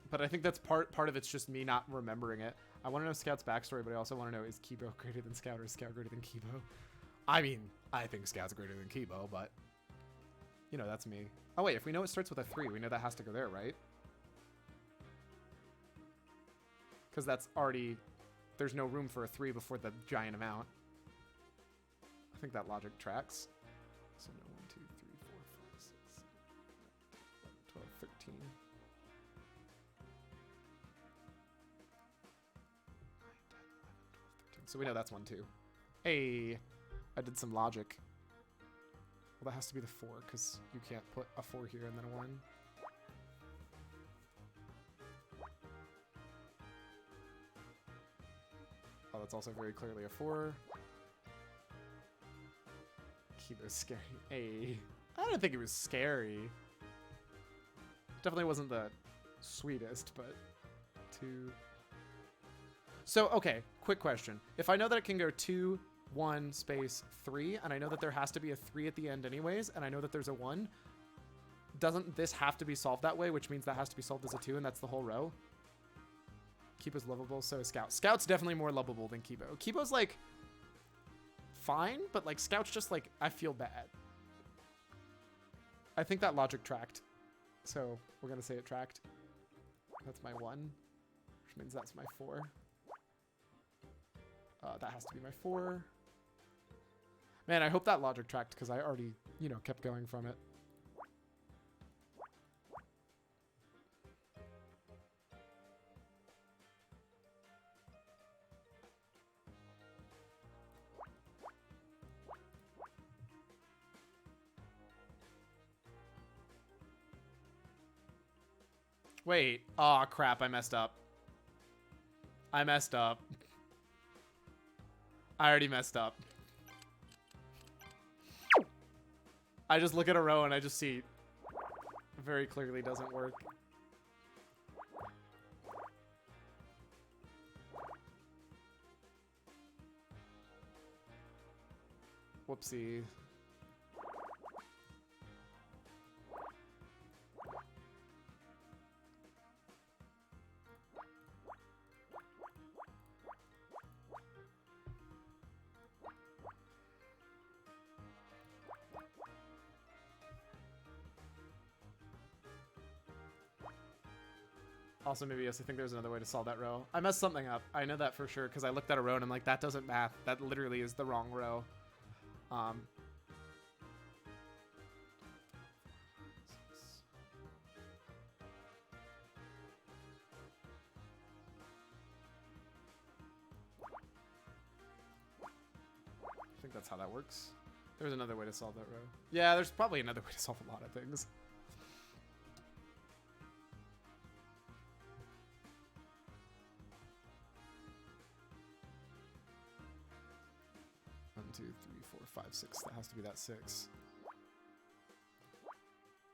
S1: But I think that's part of it's just me not remembering it. I want to know Scout's backstory, but I also want to know, is Kibo greater than Scout or is Scout greater than Kibo? I mean, I think Scout's greater than Kibo, but you know, that's me. Oh wait, if we know it starts with a 3, we know that has to go there, right? Because that's already, there's no room for a 3 before the giant amount. I think that logic tracks. So no, 1, 2, 3, 4, 5, 6, 7, 8, 9, 10, 11, 12, 13. 9, 10, 11, 12, 13. So we know that's 1, 2. Hey, I did some logic. Well, that has to be the 4, because you can't put a 4 here and then a 1. Oh, that's also very clearly a 4. Kibo's scary. Hey, I don't think it was scary. Definitely wasn't the sweetest, but 2. So, okay, quick question. If I know that it can go 2, 1, space, 3, and I know that there has to be a 3 at the end anyways, and I know that there's a 1, doesn't this have to be solved that way, which means that has to be solved as a 2, and that's the whole row? Kibo's lovable, so is Scout. Scout's definitely more lovable than Kibo. Kibo's, like, fine, but, like, Scout's just, like, I feel bad. I think that logic tracked, so we're gonna say it tracked. That's my 1, which means that's my 4. That has to be my 4. Man, I hope that logic tracked because I already, you know, kept going from it. Wait. Aw, crap. I messed up. I messed up. I already messed up. I just look at a row and I just see very clearly doesn't work. Whoopsie. Also, maybe yes, I think there's another way to solve that row. I messed something up. I know that for sure because I looked at a row and I'm like, that doesn't math. That literally is the wrong row. I think that's how that works. There's another way to solve that row. Yeah, there's probably another way to solve a lot of things. 2, 3, 4, 5, 6. That has to be that 6.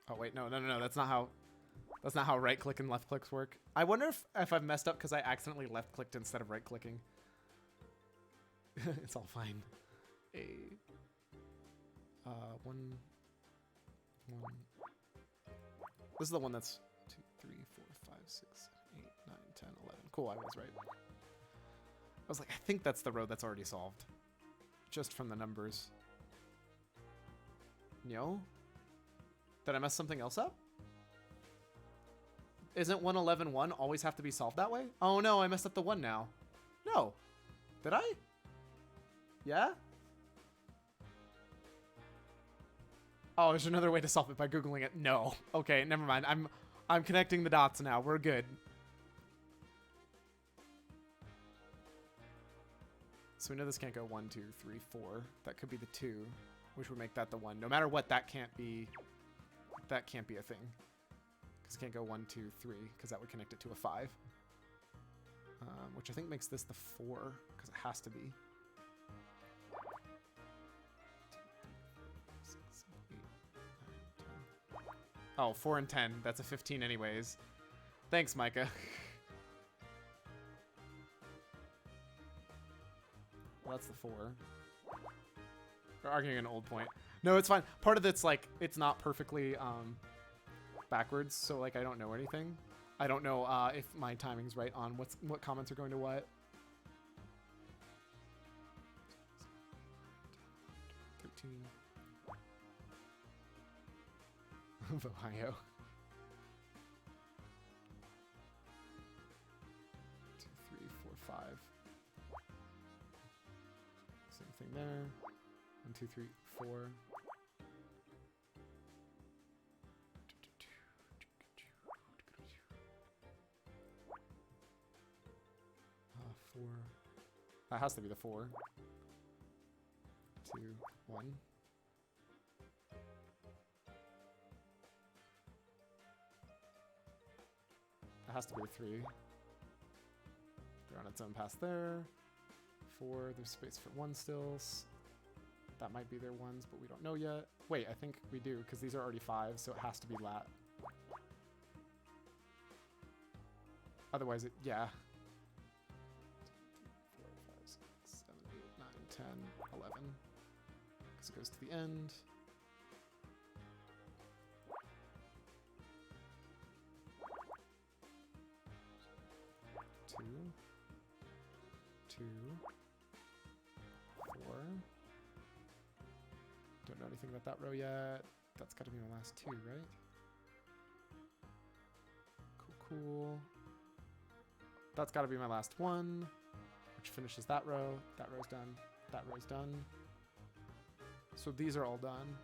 S1: Oh wait, no. That's not how right click and left clicks work. I wonder if I've messed up because I accidentally left clicked instead of right clicking. It's all fine. One. This is the one that's 2, 3, 4, 5, 6, 7, 8, 9, 10, 11. Cool, I was right. I was like, I think that's the row that's already solved. Just from the numbers. No? Did I mess something else up? Isn't 111.1 always have to be solved that way? Oh no, I messed up the 1 now. No. Did I? Yeah? Oh, there's another way to solve it by Googling it. No. Okay, never mind. I'm connecting the dots now. We're good. So we know this can't go 1, 2, 3, 4. That could be the 2, which would make that the 1. No matter what, that can't be a thing. Because it can't go 1, 2, 3, because that would connect it to a 5. Which I think makes this the 4, because it has to be. 6, 7, 8, 9, 10. Oh, 4 and 10. That's a 15 anyways. Thanks, Micah. Well, that's the 4. We're arguing an old point. No, it's fine. Part of it's like, it's not perfectly backwards, so like I don't know anything. I don't know if my timing's right on what comments are going to what. 13. Of Ohio. 2, 3, 4, 5. Same thing there. 1, 2, 3, 4. 4. That has to be the 4. 2, 1. That has to be the 3. They're on its own path there. 4. There's space for 1 still. That might be their 1s, but we don't know yet. Wait, I think we do, because these are already 5s, so it has to be lat. Otherwise, yeah. 4, 5, 6, 7, 8, 9, 10, 11. Because it goes to the end. Two. 2. 4. Don't know anything about that row yet. That's got to be my last 2, right? Cool. That's got to be my last 1, which finishes that row. That row's done. That row's done. So these are all done.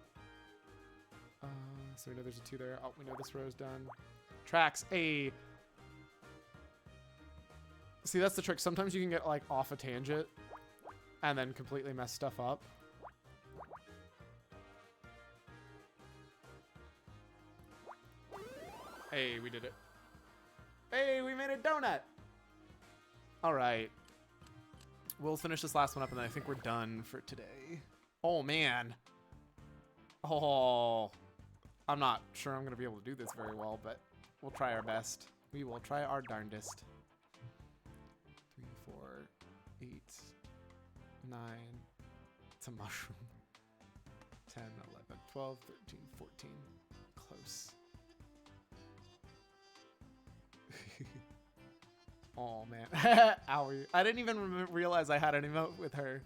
S1: So we know there's a 2 there. Oh, we know this row's done. Tracks. A. See, that's the trick. Sometimes you can get like off a tangent and then completely mess stuff up. Hey, we did it. Hey, we made a donut. All right. We'll finish this last one up and then I think we're done for today. Oh, man. Oh, I'm not sure I'm going to be able to do this very well, but we'll try our best. We will try our darndest. 3, 4, 8, 9. It's a mushroom. 10, 11, 12, 13, 14. Close. Oh, man. Owie. I didn't even realize I had an emote with her.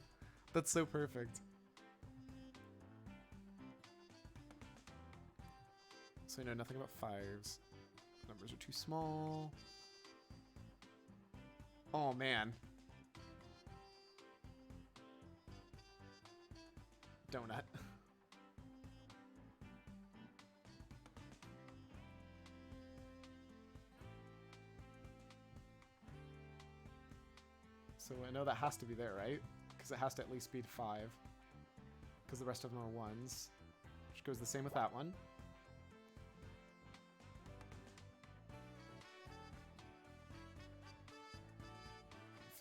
S1: That's so perfect. So I know nothing about 5s. Numbers are too small. Oh, man. Donut. So I know that has to be there, right? Because it has to at least be 5. Because the rest of them are 1s. Which goes the same with that one.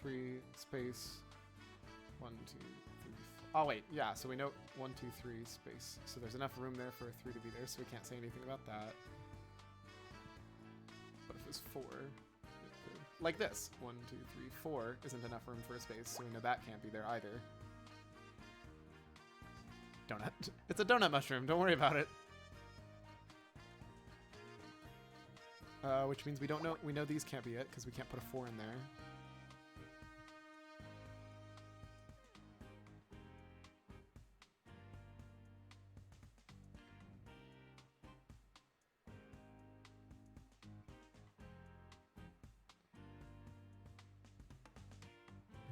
S1: Three, space, 1, 2, 3, 4. Oh wait, yeah, so we know 1, 2, 3, space. So there's enough room there for a 3 to be there, so we can't say anything about that. But if it was 4, it could. Like this. 1, 2, 3, 4 isn't enough room for a space, so we know that can't be there either. Donut. It's a donut mushroom, don't worry about it. Which means we don't know, we know these can't be it, because we can't put a 4 in there.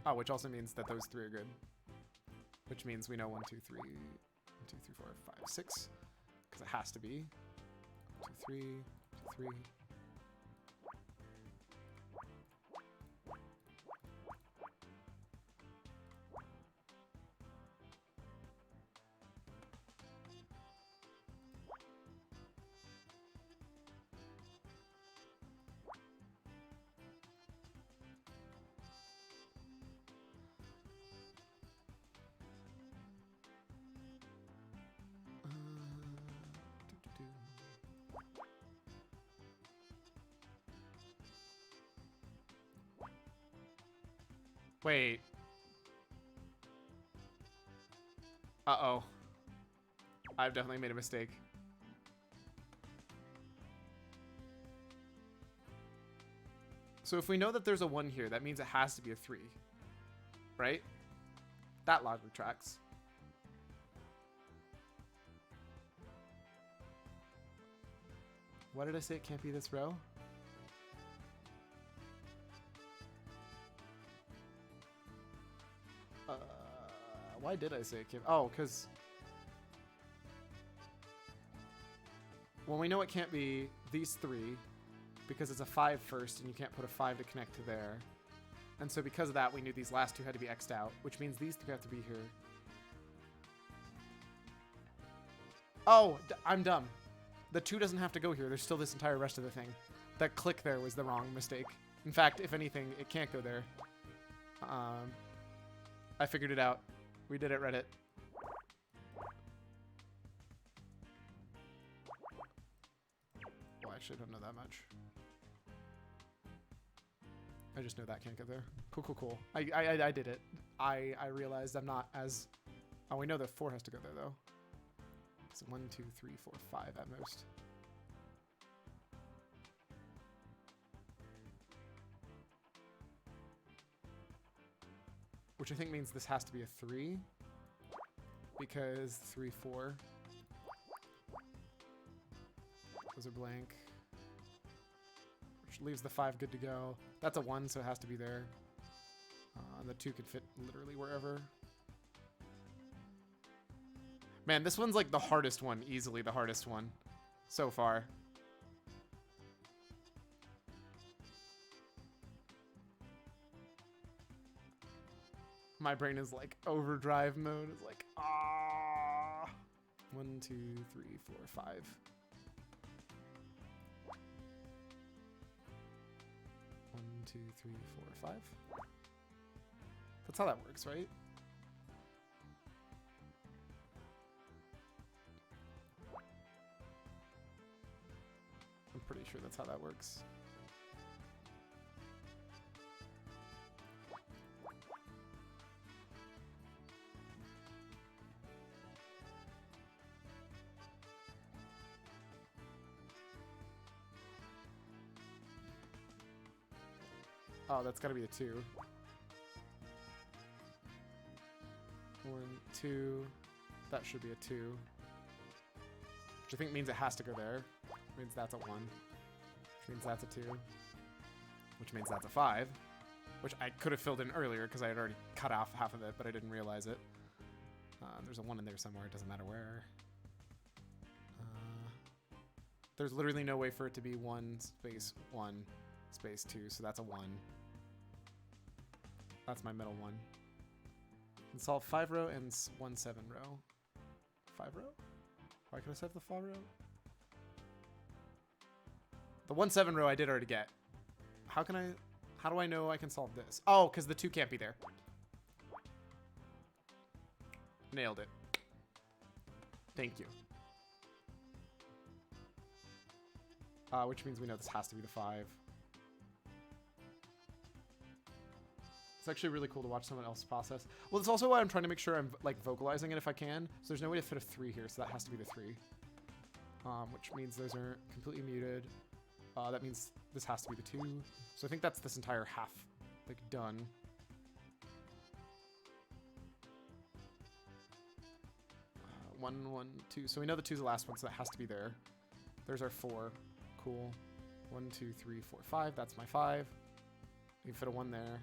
S1: Oh, which also means that those 3 are good. Which means we know 1, 2, 3, 1, 2, 3, 4, 5, 6. Because it has to be. 1, 2, 3, 3. Wait. Uh-oh. I've definitely made a mistake. So if we know that there's a 1 here, that means it has to be a 3. Right? That logic tracks. Why did I say it can't be this row? Why did I say it can't? Oh, because... Well, we know it can't be these 3 because it's a 5 first and you can't put a 5 to connect to there. And so because of that, we knew these last 2 had to be X'd out, which means these 3 have to be here. Oh, I'm dumb. The 2 doesn't have to go here. There's still this entire rest of the thing. That click there was the wrong mistake. In fact, if anything, it can't go there. I figured it out. We did it, Reddit. Well, actually, I don't know that much. I just know that can't go there. Cool, cool, cool. I did it. I realized I'm not as... Oh, we know that 4 has to go there, though. So 1, 2, 3, 4, 5 at most. Which I think means this has to be a 3. Because 3, 4. Those are blank. Which leaves the 5 good to go. That's a 1, so it has to be there. The 2 could fit literally wherever. Man, this one's like the hardest one. Easily the hardest one so far. My brain is like overdrive mode. It's like, ah. 1, 2, 3, 4, 5. 1, 2, 3, 4, 5. That's how that works, right? I'm pretty sure that's how that works. Oh, that's gotta be a 2. 1, 2. That should be a 2. Which I think means it has to go there. Means that's a 1. Which means that's a 2. Which means that's a 5. Which I could have filled in earlier because I had already cut off half of it, but I didn't realize it. There's a 1 in there somewhere. It doesn't matter where. There's literally no way for it to be 1 space 1 space 2, so that's a 1. That's my middle one. And solve 5 row and 1 7 row. 5 row? Why could I set the 5 row? The 1 7 row I did already get. How do I know I can solve this? Oh, because the 2 can't be there. Nailed it. Thank you. Which means we know this has to be the 5. It's actually really cool to watch someone else process. Well, it's also why I'm trying to make sure I'm like vocalizing it if I can. So there's no way to fit a 3 here, so that has to be the 3. Which means those are completely muted. That means this has to be the 2. So I think that's this entire half, like, done. One, 1, 2. So we know the 2's the last one, so that has to be there. There's our 4. Cool. 1, 2, 3, 4, 5. That's my 5. You can fit a 1 there.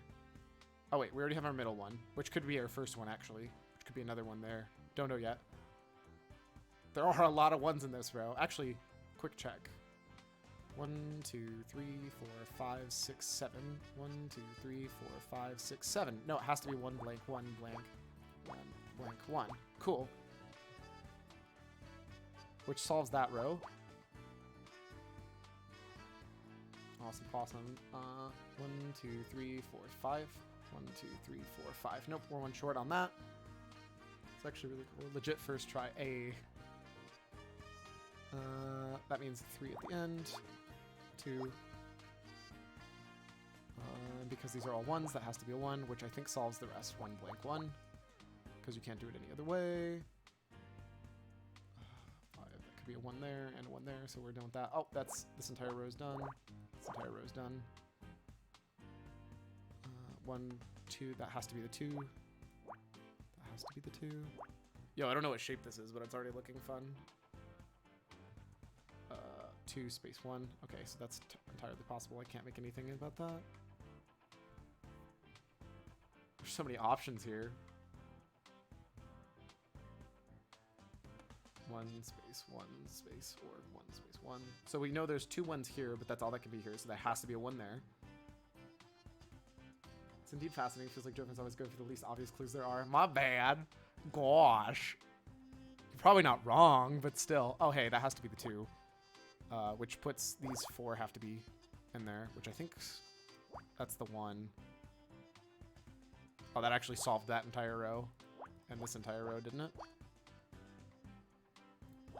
S1: Oh wait, we already have our middle one, which could be our first one actually. Which could be another one there. Don't know yet. There are a lot of 1s in this row. Actually, quick check. 1, 2, 3, 4, 5, 6, 7. 1, 2, 3, 4, 5, 6, 7. No, it has to be 1 blank, 1 blank, 1 blank, 1. Cool. Which solves that row. Awesome, awesome. 1, 2, 3, 4, 5. 1, 2, 3, 4, 5. Nope, we're 1 short on that. It's actually really cool. Legit first try. A. That means 3 at the end. 2. And because these are all ones, that has to be a 1, which I think solves the rest. 1 blank 1. Because you can't do it any other way. 5, that could be a 1 there and a 1 there, so we're done with that. Oh, that's this entire row is done. This entire row is done. 1, 2, that has to be the 2. That has to be the 2. Yo, I don't know what shape this is, but it's already looking fun. 2 space 1. Okay, so that's entirely possible. I can't make anything about that. There's so many options here. 1 space 1 space or 1 space 1. So we know there's 2 1s here, but that's all that can be here. So there has to be a 1 there. It's indeed fascinating. It feels like Jovin's always going for the least obvious clues there are. My bad. Gosh. You're probably not wrong, but still. Oh, hey, that has to be the 2. Which puts these 4 have to be in there, which I think that's the 1. Oh, that actually solved that entire row. And this entire row, didn't it?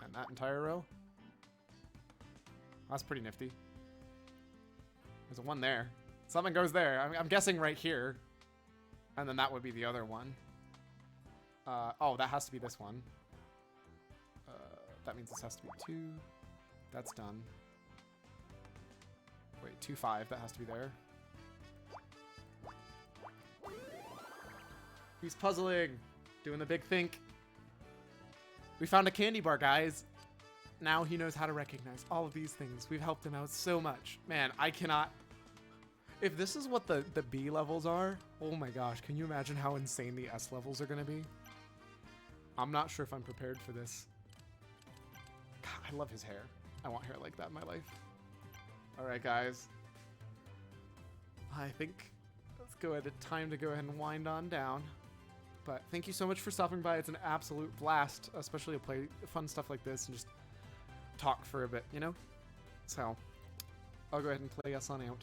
S1: And that entire row. That's pretty nifty. There's a 1 there. Something goes there. I'm guessing right here. And then that would be the other one. Oh, that has to be this one. That means this has to be 2. That's done. Wait, 2, 5. That has to be there. He's puzzling. Doing the big think. We found a candy bar, guys. Now he knows how to recognize all of these things. We've helped him out so much. Man, I cannot... If this is what the B levels are, oh my gosh, can you imagine how insane the S levels are going to be? I'm not sure if I'm prepared for this. God, I love his hair. I want hair like that in my life. Alright, guys. I think let's go ahead. Time to go ahead and wind on down. But thank you so much for stopping by. It's an absolute blast, especially to play fun stuff like this and just talk for a bit, you know? So, I'll go ahead and play us on out.